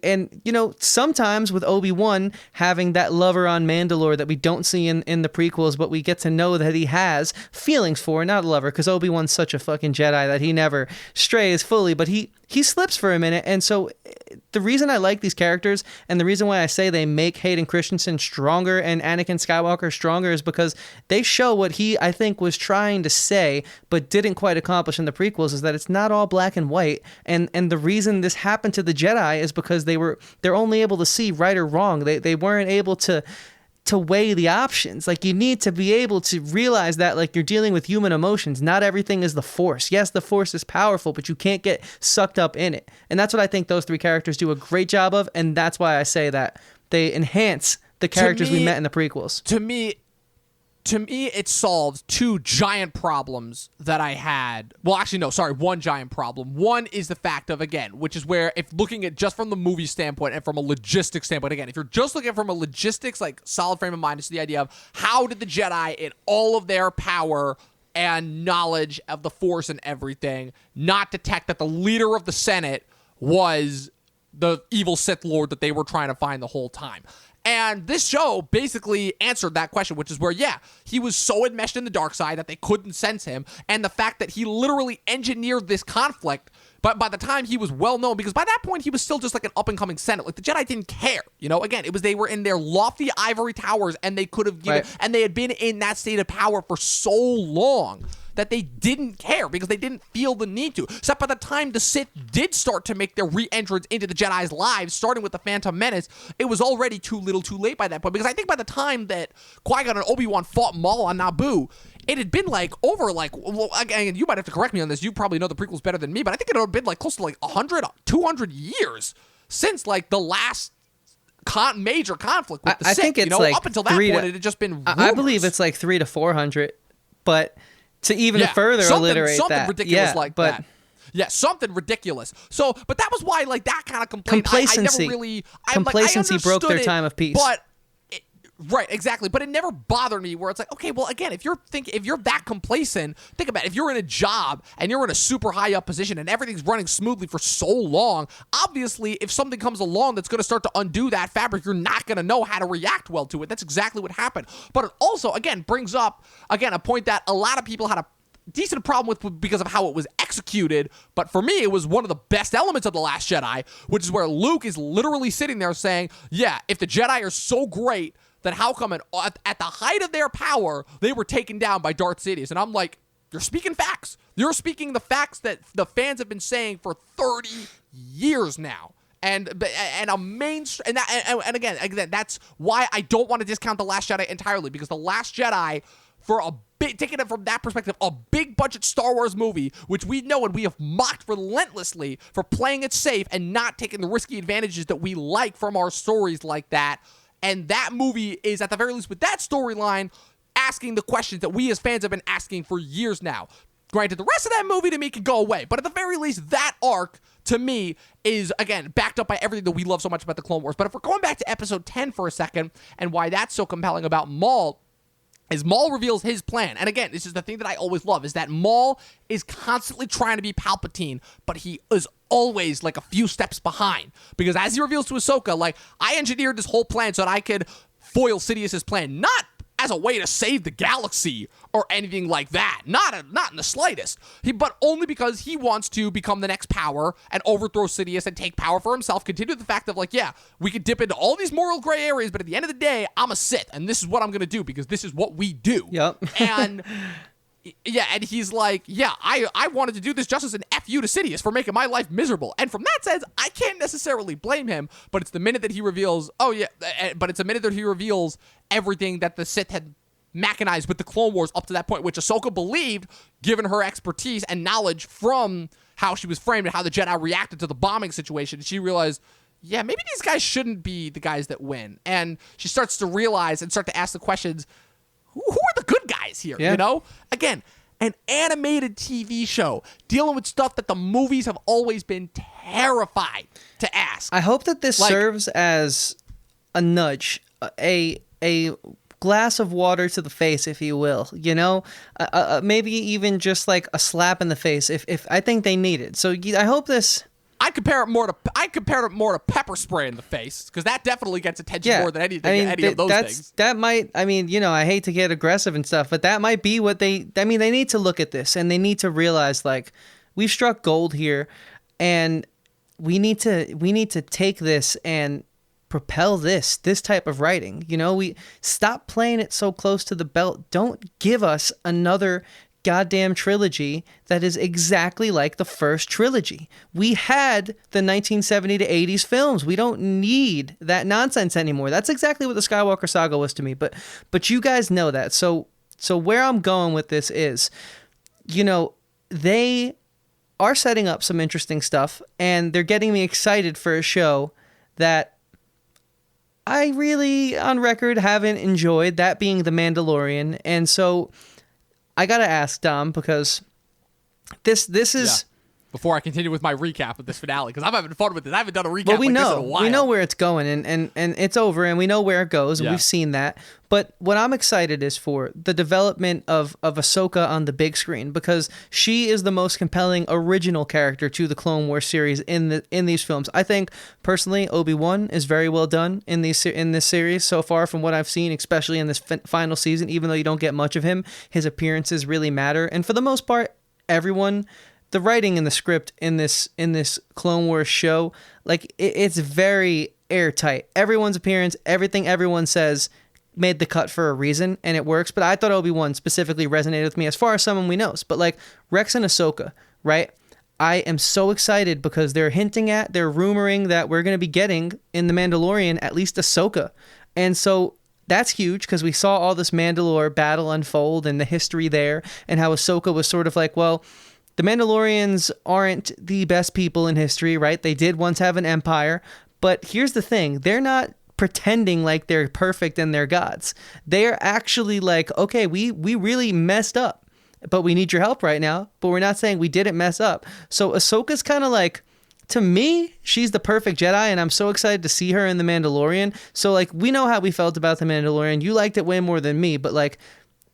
sometimes with Obi-Wan having that lover on Mandalore that we don't see in the prequels, but we get to know that he has feelings for, not a lover, because Obi-Wan's such a fucking Jedi that he never strays fully, but he slips for a minute. And so the reason I like these characters, and the reason why I say they make Hayden Christensen stronger and Anakin Skywalker stronger, is because they show what he, I think, was trying to say but didn't quite accomplish in the prequels, is that it's not all black and white. And the reason this happened to the Jedi is because they're only able to see right or wrong. They weren't able to weigh the options. Like, you need to be able to realize that, like, you're dealing with human emotions. Not everything is the Force. Yes, the Force is powerful, but you can't get sucked up in it. And that's what I think those 3 characters do a great job of, and that's why I say that they enhance the characters we met in the prequels. To me, it solves 2 giant problems that I had. Well, actually, no, sorry, 1 giant problem. One is the fact of, again, which is where, if looking at just from the movie standpoint and from a logistics standpoint, again, if you're just looking from a logistics, like, solid frame of mind, it's the idea of how did the Jedi, in all of their power and knowledge of the Force and everything, not detect that the leader of the Senate was the evil Sith Lord that they were trying to find the whole time. And this show basically answered that question, which is where, he was so enmeshed in the dark side that they couldn't sense him. And the fact that he literally engineered this conflict, but by the time he was well known, because by that point he was still just like an up-and-coming Senate. Like, the Jedi didn't care. Again, it was they were in their lofty ivory towers, and they could have given, and they had been in that state of power for so long that they didn't care because they didn't feel the need to. Except by the time the Sith did start to make their re-entrance into the Jedi's lives, starting with the Phantom Menace, it was already too little too late by that point. Because I think by the time that Qui-Gon and Obi-Wan fought Maul on Naboo, it had been like over, like, well, again, you might have to correct me on this, you probably know the prequels better than me, but I think it had been like close to like 100, 200 years since like the last major conflict with the Sith. I think it's like up until that point, it had just been rumors. I believe it's like 300 to 400, but to even further alliterate something that, ridiculous like that. Yeah, something ridiculous. So, but that was why, like, that kind of complaint, complacency. I never really... Complacency broke their time of peace. But, right, exactly. But it never bothered me where it's like, okay, well, again, if you're that complacent, think about it. If you're in a job and you're in a super high up position and everything's running smoothly for so long, obviously, if something comes along that's going to start to undo that fabric, you're not going to know how to react well to it. That's exactly what happened. But it also, again, brings up, again, a point that a lot of people had a decent problem with because of how it was executed, but for me, it was one of the best elements of The Last Jedi, which is where Luke is literally sitting there saying, yeah, if the Jedi are so great, then how come at the height of their power, they were taken down by Darth Sidious? And I'm like, you're speaking facts. You're speaking the facts that the fans have been saying for 30 years now. And again, that's why I don't want to discount The Last Jedi entirely, because The Last Jedi, for a bit, taking it from that perspective, a big budget Star Wars movie, which we know and we have mocked relentlessly for playing it safe and not taking the risky advantages that we like from our stories like that. And that movie is, at the very least with that storyline, asking the questions that we as fans have been asking for years now. Granted, the rest of that movie to me can go away, but at the very least, that arc to me is, again, backed up by everything that we love so much about the Clone Wars. But if we're going back to episode 10 for a second, and why that's so compelling about Maul, is Maul reveals his plan. And again, this is the thing that I always love, is that Maul is constantly trying to be Palpatine, but he is always like a few steps behind. Because as he reveals to Ahsoka, like, I engineered this whole plan so that I could foil Sidious's plan, not as a way to save the galaxy or anything like that. Not in the slightest. But only because he wants to become the next power and overthrow Sidious and take power for himself. Continue the fact of, like, yeah, we could dip into all these moral gray areas, but at the end of the day, I'm a Sith, and this is what I'm going to do because this is what we do. Yep. And yeah, and he's like, yeah, I wanted to do this just as an F you to Sidious for making my life miserable. And from that sense, I can't necessarily blame him, but it's the minute that he reveals, everything that the Sith had mechanized with the Clone Wars up to that point, which Ahsoka believed, given her expertise and knowledge from how she was framed and how the Jedi reacted to the bombing situation. She realized, yeah, maybe these guys shouldn't be the guys that win. And she starts to realize and start to ask the questions, who are the good guys here, you know? Again, an animated TV show dealing with stuff that the movies have always been terrified to ask. I hope that this serves as a nudge, a glass of water to the face, if you will, you know? Maybe even just like a slap in the face if I think they need it. So I hope this... I'd compare it more to pepper spray in the face, because that definitely gets attention more than anything. Any of those things. That might. I mean, you know, I hate to get aggressive and stuff, but that might be what they. I mean, they need to look at this and they need to realize, like, we've struck gold here, and we need to take this and propel this type of writing. You know, we stop playing it so close to the belt. Don't give us another goddamn trilogy that is exactly like the first trilogy. We had the 1970 to 80s films. We don't need that nonsense anymore. That's exactly what the Skywalker saga was to me, but you guys know that. So where I'm going with this is, you know, they are setting up some interesting stuff, and they're getting me excited for a show that I really, on record, haven't enjoyed, that being The Mandalorian. And so I gotta ask, Dom, because this is... Yeah. Before I continue with my recap of this finale, because I'm having fun with it. I haven't done a recap this in a while. We know where it's going, and it's over, and we know where it goes, and we've seen that. But what I'm excited is for the development of Ahsoka on the big screen, because she is the most compelling original character to the Clone Wars series in these films. I think, personally, Obi-Wan is very well done in this series so far from what I've seen, especially in this final season. Even though you don't get much of him, his appearances really matter. And for the most part, everyone... The writing in the script in this Clone Wars show, like, it's very airtight. Everyone's appearance, everything everyone says made the cut for a reason, and it works. But I thought Obi-Wan specifically resonated with me as far as someone we know. But like Rex and Ahsoka, right? I am so excited because they're rumoring that we're going to be getting in The Mandalorian at least Ahsoka. And so that's huge because we saw all this Mandalore battle unfold and the history there, and how Ahsoka was sort of like, well, the Mandalorians aren't the best people in history, right? They did once have an empire, but here's the thing. They're not pretending like they're perfect and they're gods. They're actually like, okay, we really messed up, but we need your help right now. But we're not saying we didn't mess up. So Ahsoka's kind of like, to me, she's the perfect Jedi, and I'm so excited to see her in The Mandalorian. So, like, we know how we felt about The Mandalorian. You liked it way more than me, but, like,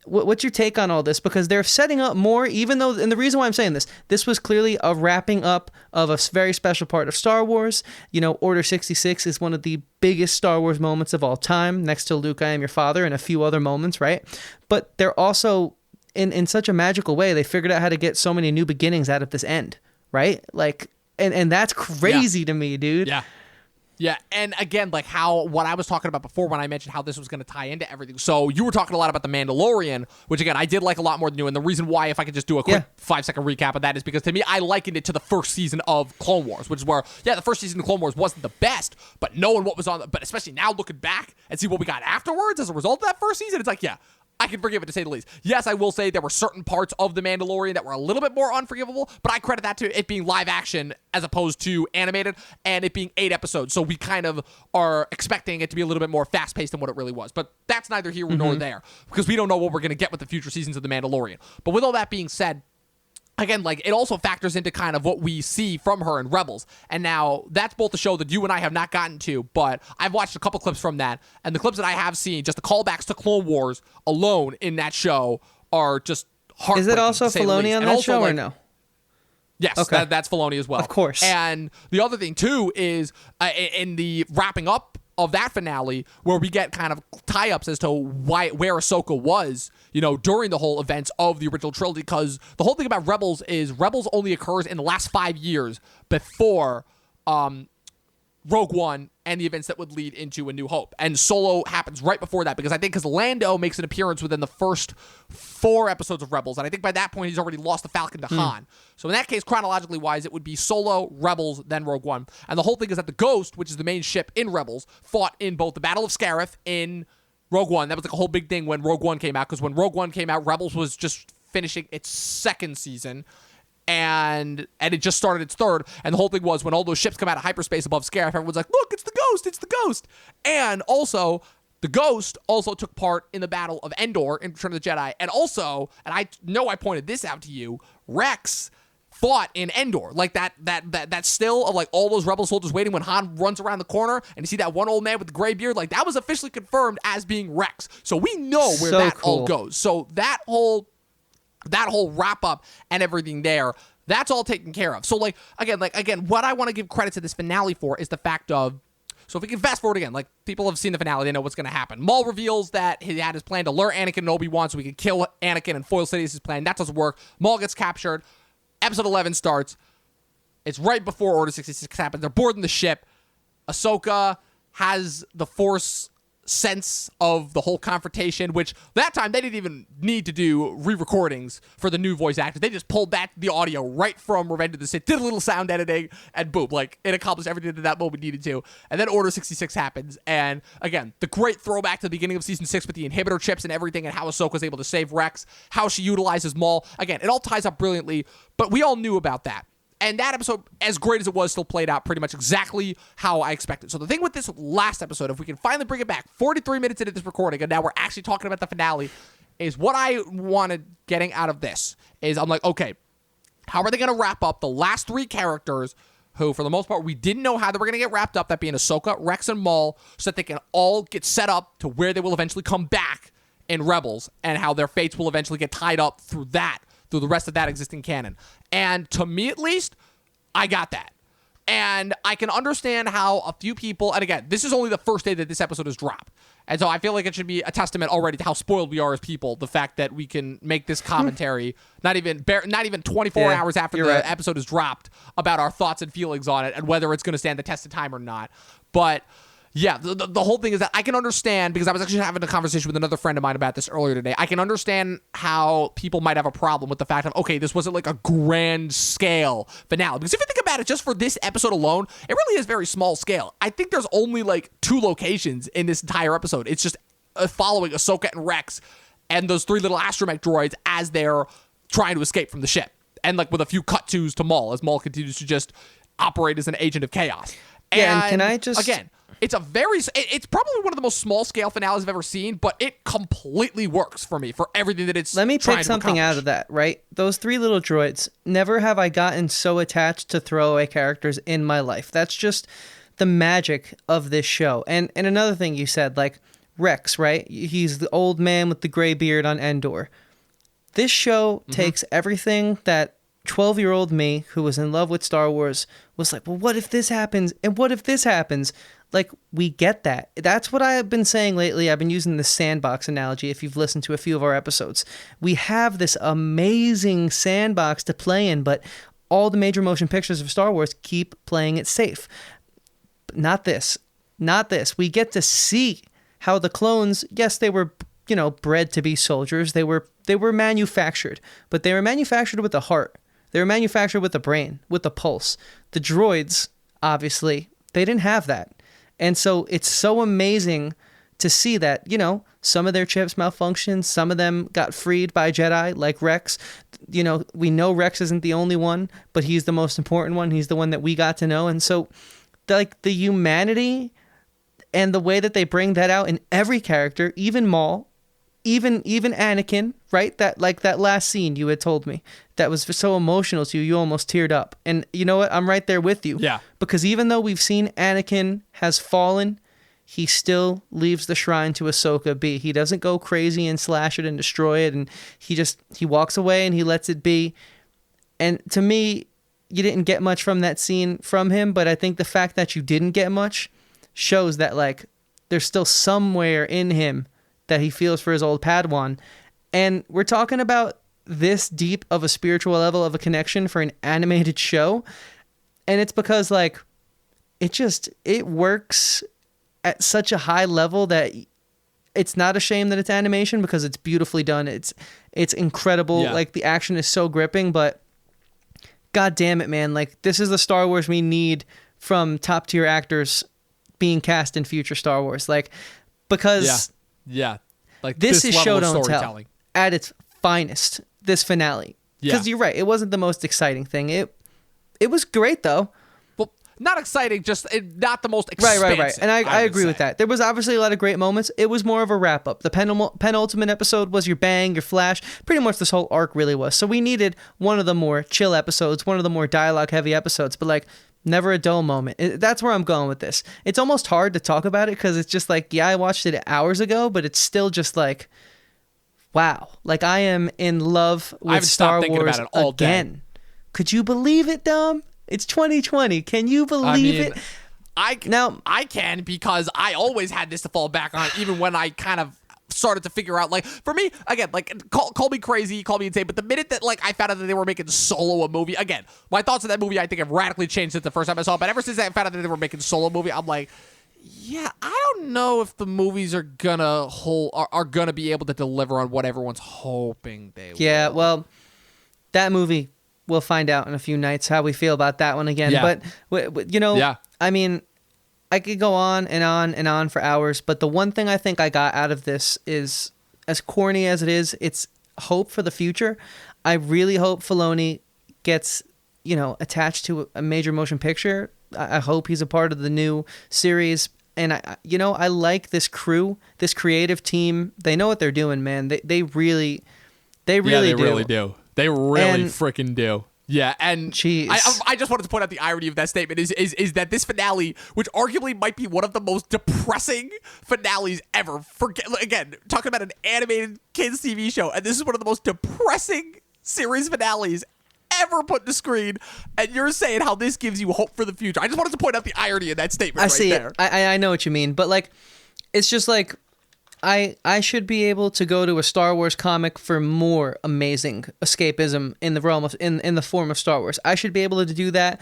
what's your take on all this? Because they're setting up more, even though, and the reason why I'm saying this was clearly a wrapping up of a very special part of Star Wars. You know, Order 66 is one of the biggest Star Wars moments of all time, next to Luke, I Am Your Father, and a few other moments, right? But they're also, in such a magical way, they figured out how to get so many new beginnings out of this end, right? Like, and that's crazy to me, dude. Yeah. Yeah, and again, like what I was talking about before when I mentioned how this was going to tie into everything. So you were talking a lot about The Mandalorian, which again, I did like a lot more than you. And the reason why, if I could just do a quick 5-second recap of that, is because to me, I likened it to the first season of Clone Wars, which is where, the first season of Clone Wars wasn't the best, but knowing what was on, but especially now looking back and see what we got afterwards as a result of that first season, it's like, I can forgive it, to say the least. Yes, I will say there were certain parts of The Mandalorian that were a little bit more unforgivable, but I credit that to it being live action as opposed to animated, and it being 8 episodes. So we kind of are expecting it to be a little bit more fast-paced than what it really was. But that's neither here nor there, because we don't know what we're going to get with the future seasons of The Mandalorian. But with all that being said, again, like, it also factors into kind of what we see from her in Rebels. And now, that's both a show that you and I have not gotten to, but I've watched a couple clips from that, and the clips that I have seen, just the callbacks to Clone Wars alone in that show are just heartbreaking. Is it also Filoni on that show, or no? Yes, okay. That's Filoni as well. Of course. And the other thing, too, is in the wrapping up of that finale, where we get kind of tie-ups as to where Ahsoka was, during the whole events of the original trilogy, because the whole thing about Rebels is Rebels only occurs in the last 5 years before Rogue One and the events that would lead into A New Hope. And Solo happens right before that, because Lando makes an appearance within the first 4 episodes of Rebels, and I think by that point he's already lost the Falcon to Han. So in that case, chronologically wise, it would be Solo, Rebels, then Rogue One. And the whole thing is that the Ghost, which is the main ship in Rebels, fought in both the Battle of Scarif in Rogue One. That was like a whole big thing when Rogue One came out, because when Rogue One came out, Rebels was just finishing its 2nd season, and it just started its 3rd, and the whole thing was when all those ships come out of hyperspace above Scarif, everyone's like, look, it's the Ghost. And also, the Ghost also took part in the Battle of Endor in Return of the Jedi, and also, and I know I pointed this out to you, Rex fought in Endor, like that still of like all those rebel soldiers waiting when Han runs around the corner and you see that one old man with the gray beard, like that was officially confirmed as being Rex. So we know where that all goes. So that whole wrap up and everything there, that's all taken care of. So again, what I want to give credit to this finale for is the fact of, so if we can fast forward again, like people have seen the finale, they know what's going to happen. Maul reveals that he had his plan to lure Anakin and Obi-Wan so he could kill Anakin and foil Sidious's plan. That doesn't work. Maul gets captured. Episode 11 starts. It's right before Order 66 happens. They're boarding the ship. Ahsoka has the Force sense of the whole confrontation, which that time they didn't even need to do re-recordings for the new voice actors. They just pulled back the audio right from Revenge of the Sith, did a little sound editing, and boom, like it accomplished everything that that moment needed to. And then Order 66 happens, and again, the great throwback to the beginning of Season 6 with the inhibitor chips and everything, and how Ahsoka was able to save Rex, how she utilizes Maul. Again, it all ties up brilliantly, but we all knew about that. And that episode, as great as it was, still played out pretty much exactly how I expected. So the thing with this last episode, if we can finally bring it back, 43 minutes into this recording, and now we're actually talking about the finale, is what I wanted getting out of this. Is I'm like, okay, how are they going to wrap up the last 3 characters who, for the most part, we didn't know how they were going to get wrapped up, that being Ahsoka, Rex, and Maul, so that they can all get set up to where they will eventually come back in Rebels, and how their fates will eventually get tied up through the rest of that existing canon. And to me, at least, I got that. And I can understand how a few people, and again, this is only the first day that this episode is dropped. And so I feel like it should be a testament already to how spoiled we are as people, the fact that we can make this commentary not even 24 hours after the episode is dropped about our thoughts and feelings on it and whether it's going to stand the test of time or not. But yeah, the whole thing is that I can understand, because I was actually having a conversation with another friend of mine about this earlier today. I can understand how people might have a problem with the fact of, okay, this wasn't like a grand scale finale. Because if you think about it, just for this episode alone, it really is very small scale. I think there's only like 2 locations in this entire episode. It's just following Ahsoka and Rex and those 3 little astromech droids as they're trying to escape from the ship. And like with a few cut-tos to Maul, as Maul continues to just operate as an agent of chaos. Yeah, and can I just... Again... It's it's probably one of the most small scale finales I've ever seen, but it completely works for me for everything that it's. Let me trying pick to something out accomplish. of that, right? Those 3 little droids, never have I gotten so attached to throwaway characters in my life. That's just the magic of this show. And another thing you said, like Rex, right? He's the old man with the gray beard on Endor. This show takes everything that 12-year-old me, who was in love with Star Wars, was like, well, what if this happens? And what if this happens? Like, we get that. That's what I have been saying lately. I've been using the sandbox analogy, if you've listened to a few of our episodes. We have this amazing sandbox to play in, but all the major motion pictures of Star Wars keep playing it safe. But not this. Not this. We get to see how the clones, yes, they were, bred to be soldiers. They were manufactured, but they were manufactured with a heart. They were manufactured with a brain, with a pulse. The droids, obviously, they didn't have that. And so it's so amazing to see that, some of their chips malfunctioned, some of them got freed by Jedi, like Rex. We know Rex isn't the only one, but he's the most important one. He's the one that we got to know. And so, the humanity and the way that they bring that out in every character, even Maul, even Anakin, right? That last scene you had told me that was so emotional to you, you almost teared up. And you know what? I'm right there with you. Yeah. Because even though we've seen Anakin has fallen, he still leaves the shrine to Ahsoka be. He doesn't go crazy and slash it and destroy it, and he walks away and he lets it be. And to me, you didn't get much from that scene from him, but I think the fact that you didn't get much shows that there's still somewhere in him that he feels for his old Padawan. And we're talking about this deep of a spiritual level of a connection for an animated show. And it's because it works at such a high level that it's not a shame that it's animation, because it's beautifully done. It's incredible. Yeah. The action is so gripping, but God damn it, man. This is the Star Wars we need from top tier actors being cast in future Star Wars. Because Yeah. this is level show of don't tell storytelling. at its finest, this finale. Because you're right, it wasn't the most exciting thing. It was great, though. Well, not exciting, just not the most expensive. Right. And I agree with that. There was obviously a lot of great moments. It was more of a wrap-up. The penultimate episode was your bang, your flash. Pretty much this whole arc really was. So we needed one of the more chill episodes, one of the more dialogue-heavy episodes, but never a dull moment. That's where I'm going with this. It's almost hard to talk about it because it's just I watched it hours ago, but it's still just wow. I am in love with Star Wars about it all again. day. Could you believe it, Dom? It's 2020. Can you believe it? I can, because I always had this to fall back on, even when I kind of started to figure out, for me, again, call me crazy, call me insane, but the minute that, I found out that they were making Solo a movie, again, my thoughts on that movie, I think, have radically changed since the first time I saw it, but ever since I found out that they were making Solo a movie, I'm like, yeah, I don't know if the movies are gonna be able to deliver on what everyone's hoping they will. Yeah, well, that movie, we'll find out in a few nights how we feel about that one again. Yeah. But, I mean, I could go on and on and on for hours, but the one thing I think I got out of this is, as corny as it is, it's hope for the future. I really hope Filoni gets, attached to a major motion picture. I hope he's a part of the new series. And I like this crew, this creative team. They know what they're doing, man. They really do. They really freaking do. Yeah, and Jeez. I just wanted to point out the irony of that statement is that this finale, which arguably might be one of the most depressing finales ever. Again, talking about an animated kids TV show, and this is one of the most depressing series finales ever put to screen, and you're saying how this gives you hope for the future. I just wanted to point out the irony in that statement. I see there. it. I know what you mean, but it's just I should be able to go to a Star Wars comic for more amazing escapism in the realm of in the form of Star Wars. I should be able to do that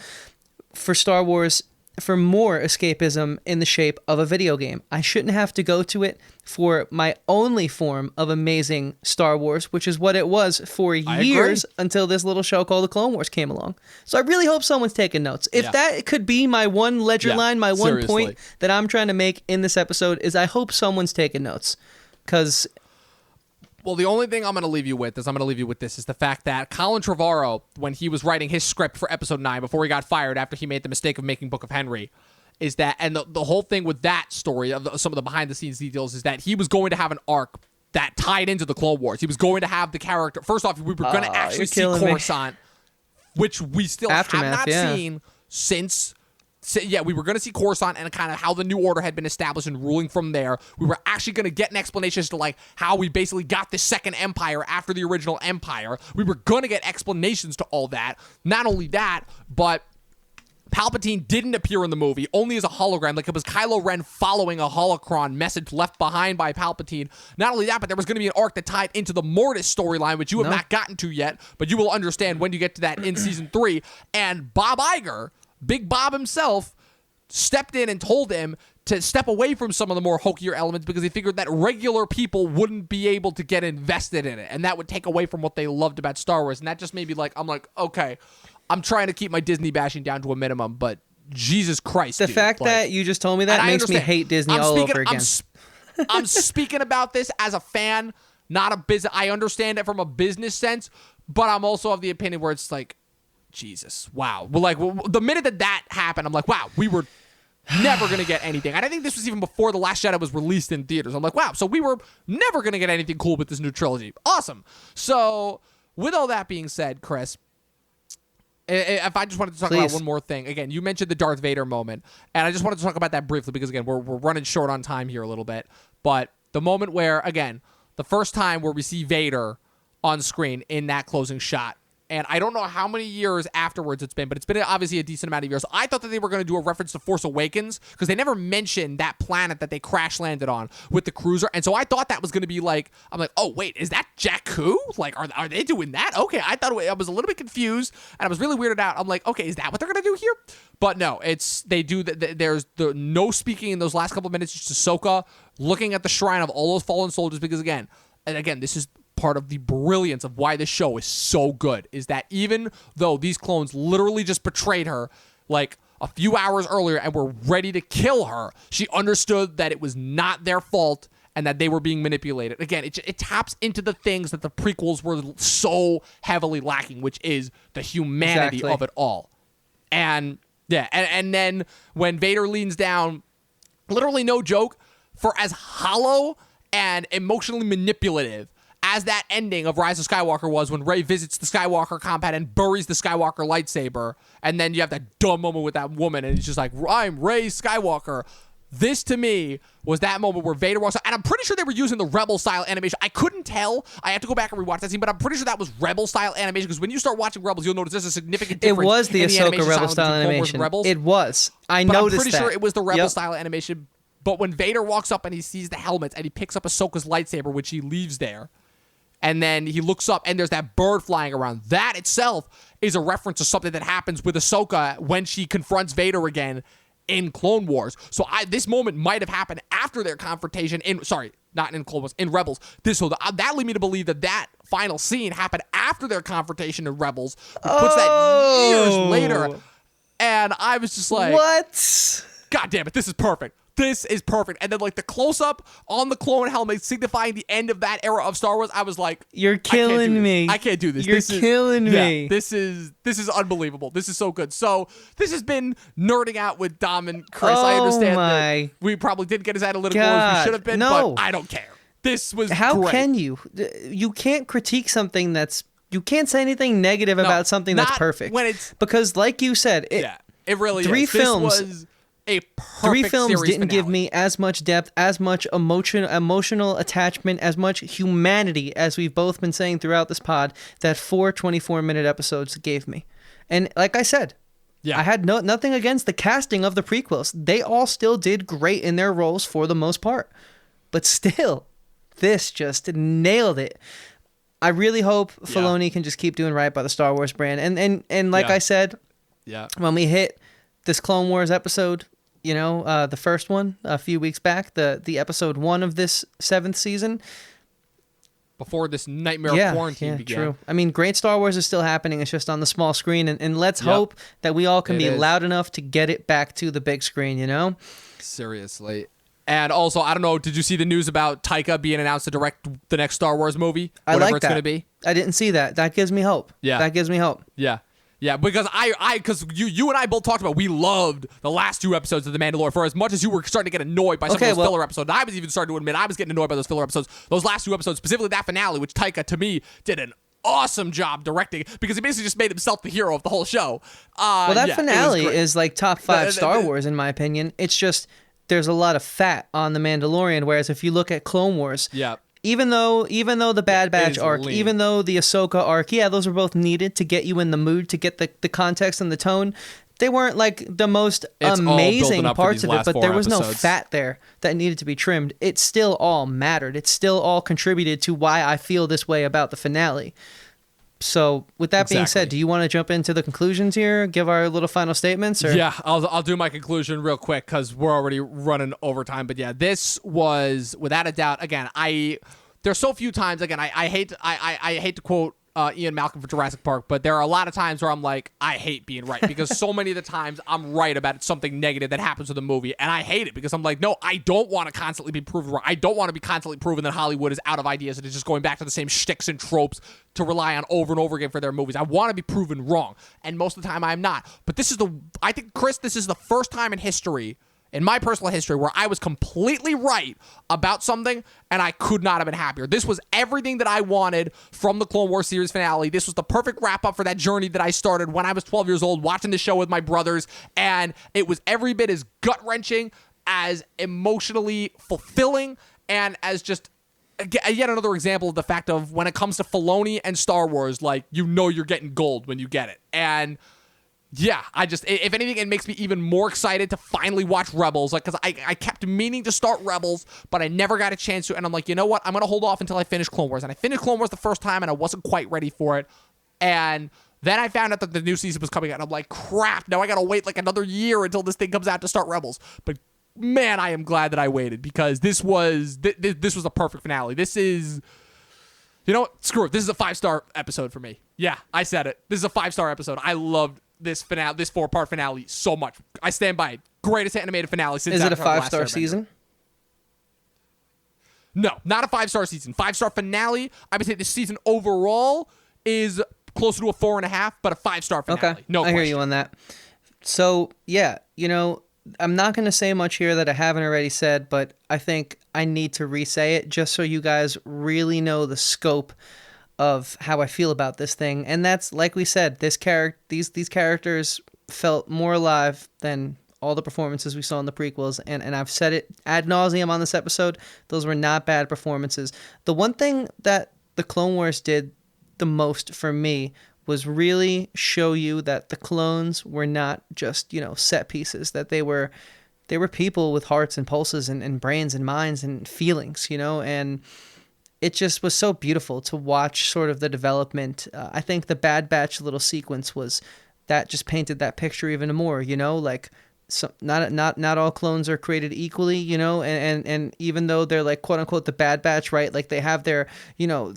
for Star Wars for more escapism in the shape of a video game. I shouldn't have to go to it for my only form of amazing Star Wars, which is what it was for years until this little show called The Clone Wars came along. So I really hope someone's taking notes. If that could be my one ledger line, my one point that I'm trying to make in this episode is I hope someone's taking notes. Because... Well, the only thing I'm going to leave you with is the fact that Colin Trevorrow, when he was writing his script for episode 9, before he got fired after he made the mistake of making Book of Henry, is that, and the whole thing with that story of some of the behind the scenes details is that he was going to have an arc that tied into the Clone Wars. He was going to have the character. First off, we were going to actually see Coruscant, which we still Aftermath, have not seen since. We were going to see Coruscant and kind of how the New Order had been established and ruling from there. We were actually going to get an explanation as to like how we basically got this second empire after the original empire. We were going to get explanations to all that. Not only that, but Palpatine didn't appear in the movie, only as a hologram. Like, it was Kylo Ren following a holocron message left behind by Palpatine. Not only that, but there was going to be an arc that tied into the Mortis storyline, which you have not gotten to yet, but you will understand when you get to that in Season 3. And Bob Iger, Big Bob himself, stepped in and told him to step away from some of the more hokier elements because he figured that regular people wouldn't be able to get invested in it, and that would take away from what they loved about Star Wars. And that just made me like, I'm like, okay, I'm trying to keep my Disney bashing down to a minimum, but Jesus Christ, the fact that you just told me that makes me hate Disney all over again. I'm speaking about this as a fan, not a business. I understand it from a business sense, but I'm also of the opinion where it's like, Jesus, wow. Well, like, the minute that happened, I'm like, wow, we were never going to get anything. And I think this was even before The Last Jedi was released in theaters. I'm like, wow, so we were never going to get anything cool with this new trilogy. Awesome. So, with all that being said, Chris, if I just wanted to talk about one more thing. Again, you mentioned the Darth Vader moment, and I just wanted to talk about that briefly because, again, we're running short on time here a little bit. But the moment where, again, the first time where we see Vader on screen in that closing shot, and I don't know how many years afterwards it's been, but it's been obviously a decent amount of years. I thought that they were going to do a reference to Force Awakens because they never mentioned that planet that they crash landed on with the cruiser. And so I thought that was going to be like, I'm like, oh, wait, is that Jakku? Like, are they doing that? Okay, I thought I was a little bit confused and I was really weirded out. I'm like, okay, is that what they're going to do here? But no, there's the no speaking in those last couple of minutes. Just Ahsoka looking at the shrine of all those fallen soldiers because, again, this is part of the brilliance of why this show is so good, is that even though these clones literally just betrayed her like a few hours earlier and were ready to kill her, she understood that it was not their fault and that they were being manipulated. Again, it taps into the things that the prequels were so heavily lacking, which is the humanity of it all. And yeah, and then when Vader leans down, literally no joke, for as hollow and emotionally manipulative as that ending of Rise of Skywalker was, when Rey visits the Skywalker compound and buries the Skywalker lightsaber, and then you have that dumb moment with that woman, and it's just like, I'm Rey Skywalker. This, to me, was that moment where Vader walks out, and I'm pretty sure they were using the Rebel-style animation. I couldn't tell. I have to go back and rewatch that scene, but I'm pretty sure that was Rebel-style animation, because when you start watching Rebels, you'll notice there's a significant difference. It was the Ahsoka Rebel-style animation. It was. I noticed that. I'm pretty sure it was the Rebel-style animation, but when Vader walks up and he sees the helmets, and he picks up Ahsoka's lightsaber, which he leaves there, and then he looks up, and there's that bird flying around. That itself is a reference to something that happens with Ahsoka when she confronts Vader again in Clone Wars. So this moment might have happened after their confrontation not in Clone Wars, in Rebels. That led me to believe that final scene happened after their confrontation in Rebels, which puts that years later. And I was just like, what? God damn it, this is perfect. This is perfect. And then, like, the close-up on the clone helmet signifying the end of that era of Star Wars, I was like, you're killing me. I can't do this. You're killing me. Yeah, this is unbelievable. This is so good. So this has been Nerding Out with Dom and Chris. I understand that we probably didn't get as analytical as we should have been, but I don't care. This was How great. can you? You can't critique something you can't say anything negative about something that's perfect. When it's, because, like you said, it really three is. films. This was a perfect 3 films didn't give finale. me as much depth, as much emotional attachment, as much humanity as we've both been saying throughout this pod that 4 24-minute episodes gave me. And like I said, I had nothing against the casting of the prequels. They all still did great in their roles for the most part. But still, this just nailed it. I really hope Filoni can just keep doing right by the Star Wars brand. And like I said, when we hit this Clone Wars episode, the first one a few weeks back, the episode 1 of this 7th season, before this nightmare quarantine began. True. I mean, great Star Wars is still happening. It's just on the small screen, and let's hope that we all can be loud enough to get it back to the big screen. Seriously. And also, I don't know, did you see the news about Taika being announced to direct the next Star Wars movie? I like it's going to be? I didn't see that. That gives me hope. Yeah. That gives me hope. Yeah. Yeah, because because you and I both talked about we loved the last 2 episodes of The Mandalorian. For as much as you were starting to get annoyed by some of those filler episodes, I was even starting to admit I was getting annoyed by those filler episodes. Those last 2 episodes, specifically that finale, which Taika to me did an awesome job directing because he basically just made himself the hero of the whole show. Well, that finale is like top 5 Star Wars in my opinion. It's just there's a lot of fat on The Mandalorian, whereas if you look at Clone Wars, even though the Bad Batch arc, lean. Even though the Ahsoka arc, those were both needed to get you in the mood, to get the context and the tone. They weren't like the most amazing parts of it, but there was no fat there that needed to be trimmed. It still all mattered. It still all contributed to why I feel this way about the finale. So with that being said, do you want to jump into the conclusions here? Give our little final statements? Or? Yeah, I'll do my conclusion real quick because we're already running over time. But yeah, this was without a doubt. Again, there's so few times. Again, I hate to quote Ian Malcolm for Jurassic Park, but there are a lot of times where I'm like, I hate being right because so many of the times I'm right about something negative that happens with a movie, and I hate it because I'm like, no, I don't want to constantly be proven wrong. I don't want to be constantly proven that Hollywood is out of ideas and is just going back to the same shticks and tropes to rely on over and over again for their movies. I want to be proven wrong, and most of the time I'm not. But I think, Chris, this is the first time in history, in my personal history, where I was completely right about something and I could not have been happier. This was everything that I wanted from the Clone Wars series finale. This was the perfect wrap-up for that journey that I started when I was 12 years old watching the show with my brothers, and it was every bit as gut-wrenching, as emotionally fulfilling, and as just yet another example of the fact of when it comes to Filoni and Star Wars, like, you're getting gold when you get it. And yeah, if anything, it makes me even more excited to finally watch Rebels. Like, because I kept meaning to start Rebels, but I never got a chance to. And I'm like, you know what? I'm going to hold off until I finish Clone Wars. And I finished Clone Wars the first time, and I wasn't quite ready for it. And then I found out that the new season was coming out, and I'm like, crap, now I got to wait like another year until this thing comes out to start Rebels. But man, I am glad that I waited because this was a perfect finale. This is... You know what? Screw it. This is a 5-star episode for me. Yeah, I said it. This is a 5-star episode. I loved this 4-part finale so much. I stand by it. Greatest animated finale since. Is it a 5-star season? No, not a 5-star season. 5-star finale. I would say this season overall is closer to a 4.5, but a 5-star finale. Okay, no, I hear you on that. So yeah, I'm not going to say much here that I haven't already said, but I think I need to re-say it just so you guys really know the scope of how I feel about this thing. And that's, like we said, these characters felt more alive than all the performances we saw in the prequels. And I've said it ad nauseum on this episode. Those were not bad performances. The one thing that the Clone Wars did the most for me was really show you that the clones were not just, set pieces, that they were people with hearts and pulses and brains and minds and feelings, and it just was so beautiful to watch sort of the development. I think the Bad Batch little sequence just painted that picture even more, like not all clones are created equally, and even though they're like quote unquote the Bad Batch, right? Like they have their,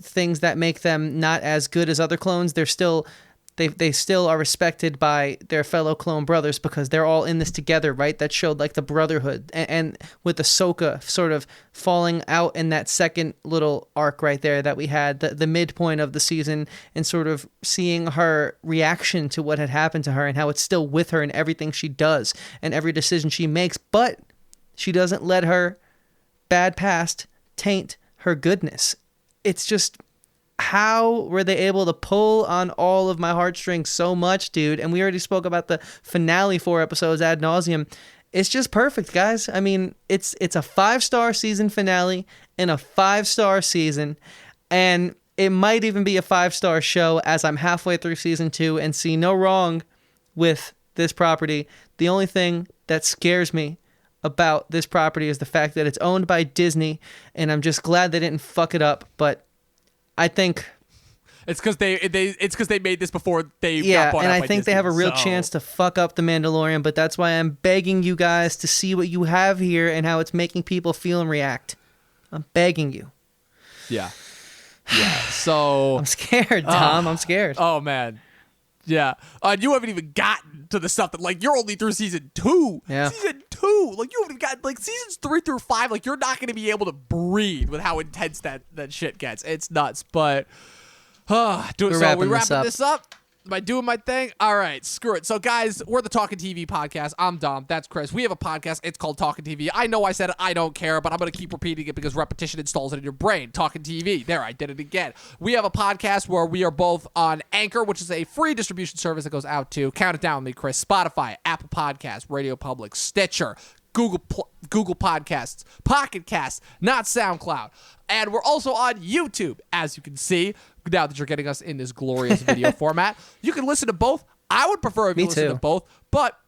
things that make them not as good as other clones. They're still they still are respected by their fellow clone brothers because they're all in this together, right? That showed like the brotherhood, and with Ahsoka sort of falling out in that second little arc right there that we had, the midpoint of the season, and sort of seeing her reaction to what had happened to her and how it's still with her in everything she does and every decision she makes, but she doesn't let her bad past taint her goodness. It's just... how were they able to pull on all of my heartstrings so much, dude? And we already spoke about the finale 4 episodes ad nauseum. It's just perfect, guys. I mean, it's a 5-star season finale in a 5-star season, and it might even be a 5-star show as I'm halfway through season 2 and see no wrong with this property. The only thing that scares me about this property is the fact that it's owned by Disney, and I'm just glad they didn't fuck it up, but I think it's because they made this before they got bought out by Disney. And I think they have a real chance to fuck up The Mandalorian, but that's why I'm begging you guys to see what you have here and how it's making people feel and react. I'm begging you. Yeah. So I'm scared, Tom. I'm scared. Oh man. Yeah. You haven't even gotten to the stuff that, like, you're only through season 2. Yeah. Season 2. Like, you haven't got, like, seasons 3 through 5. Like, you're not going to be able to breathe with how intense that shit gets. It's nuts. But, we wrapping this up? Am I doing my thing? All right, screw it. So, guys, we're the Talkin TV podcast. I'm Dom. That's Chris. We have a podcast. It's called Talkin TV. I know I said it. I don't care, but I'm going to keep repeating it because repetition installs it in your brain. Talkin TV. There, I did it again. We have a podcast where we are both on Anchor, which is a free distribution service that goes out to, count it down with me, Chris, Spotify, Apple Podcasts, Radio Public, Stitcher, Google Podcasts, Pocket Casts, not SoundCloud. And we're also on YouTube, as you can see, now that you're getting us in this glorious video format. You can listen to both. I would prefer if you listen to both, but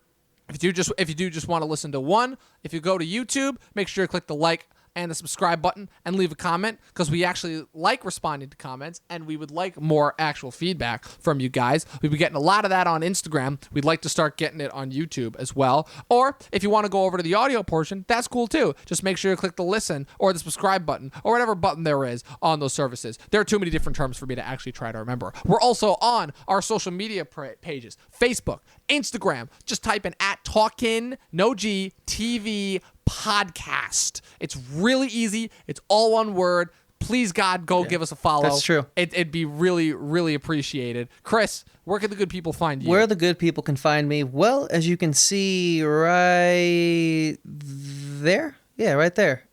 if you do just want to listen to one, if you go to YouTube, make sure you click the like and the subscribe button and leave a comment, because we actually like responding to comments and we would like more actual feedback from you guys. We've been getting a lot of that on Instagram. We'd like to start getting it on YouTube as well. Or if you want to go over to the audio portion, that's cool too. Just make sure you click the listen or the subscribe button or whatever button there is on those services. There are too many different terms for me to actually try to remember. We're also on our social media pages, Facebook, Instagram. Just type in @Talkin, no G, TV podcast. It's really easy. It's all one word. Please, God, go give us a follow. That's true. It'd be really, really appreciated. Chris, where can the good people find you? Where the good people can find me? Well, as you can see right there. Yeah, right there.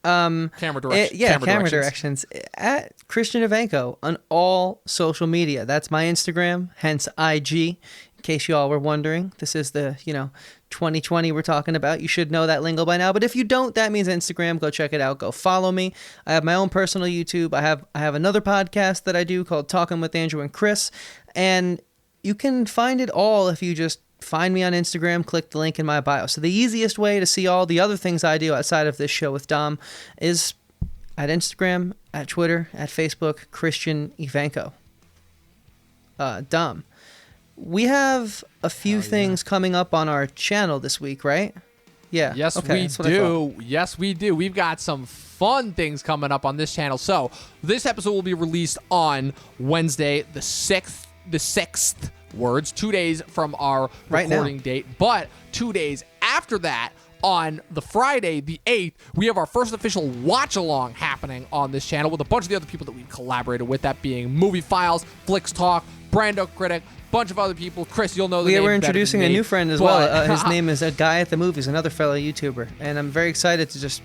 Camera directions. Camera directions. At Christian Evanko on all social media. That's my Instagram, hence IG. In case you all were wondering, this is the, 2020 we're talking about. You should know that lingo by now. But if you don't, that means Instagram. Go check it out. Go follow me. I have my own personal YouTube. I have another podcast that I do called Talking with Andrew and Chris. And you can find it all if you just find me on Instagram, click the link in my bio. So the easiest way to see all the other things I do outside of this show with Dom is at Instagram, at Twitter, at Facebook, Christian Evanko. Dom, we have a few things coming up on our channel this week, right? Yeah. Yes, we do. Yes, we do. We've got some fun things coming up on this channel. So this episode will be released on Wednesday, the 6th. Words, 2 days from our recording date. But 2 days after that, on the Friday, the 8th, we have our first official watch-along happening on this channel with a bunch of the other people that we've collaborated with, that being Movie Files, Flicks Talk, Brando Critic, bunch of other people. Chris, you'll know the name. We're introducing a new friend as well. His name is A Guy at the Movies, another fellow YouTuber. And I'm very excited to just...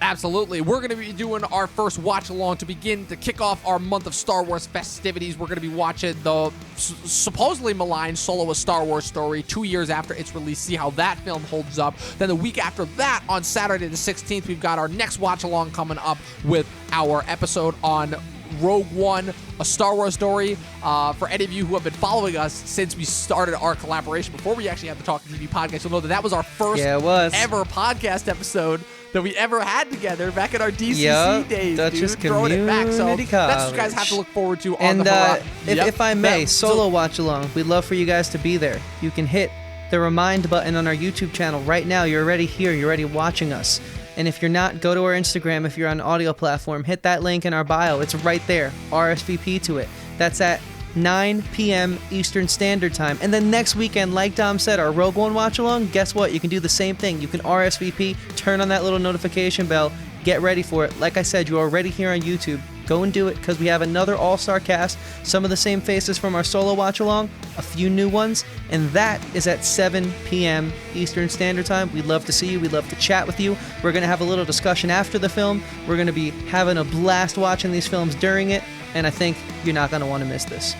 Absolutely. We're going to be doing our first watch-along to begin to kick off our month of Star Wars festivities. We're going to be watching the supposedly maligned Solo: A Star Wars Story 2 years after its release, see how that film holds up. Then the week after that, on Saturday the 16th, we've got our next watch-along coming up with our episode on Rogue One, A Star Wars Story. For any of you who have been following us since we started our collaboration, before we actually had the Talkin TV podcast, you'll know that was our first ever podcast episode that we ever had together back in our DCC days, Dutchess dude. Throwing it back. So College. That's what you guys have to look forward to on the horizon. If I may, solo watch along, we'd love for you guys to be there. You can hit the remind button on our YouTube channel right now. You're already here. You're already watching us. And if you're not, go to our Instagram. If you're on an audio platform, hit that link in our bio. It's right there. RSVP to it. That's at 9 p.m. Eastern Standard Time. And then next weekend, like Dom said, our Rogue One watch along, guess what? You can do the same thing. You can RSVP, turn on that little notification bell, get ready for it. Like I said, you're already here on YouTube. Go and do it, because we have another all-star cast, some of the same faces from our solo watch along, a few new ones, and that is at 7 p.m. Eastern Standard Time. We'd love to see you. We'd love to chat with you. We're going to have a little discussion after the film. We're going to be having a blast watching these films during it, and I think you're not going to want to miss this.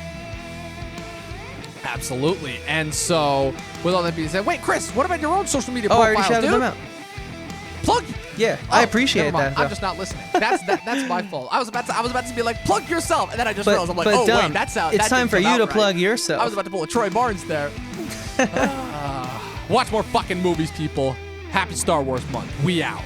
Absolutely. And so, with all that being said, wait, Chris, what about your own social media profiles, I already shouted them out. Plug. Yeah, I appreciate that. I'm just not listening. That's my fault. I was about to be like, plug yourself, and then I just realized I'm like, oh Dom, wait, that's out. It's time for you to plug yourself. I was about to pull a Troy Barnes there. Watch more fucking movies, people. Happy Star Wars month. We out.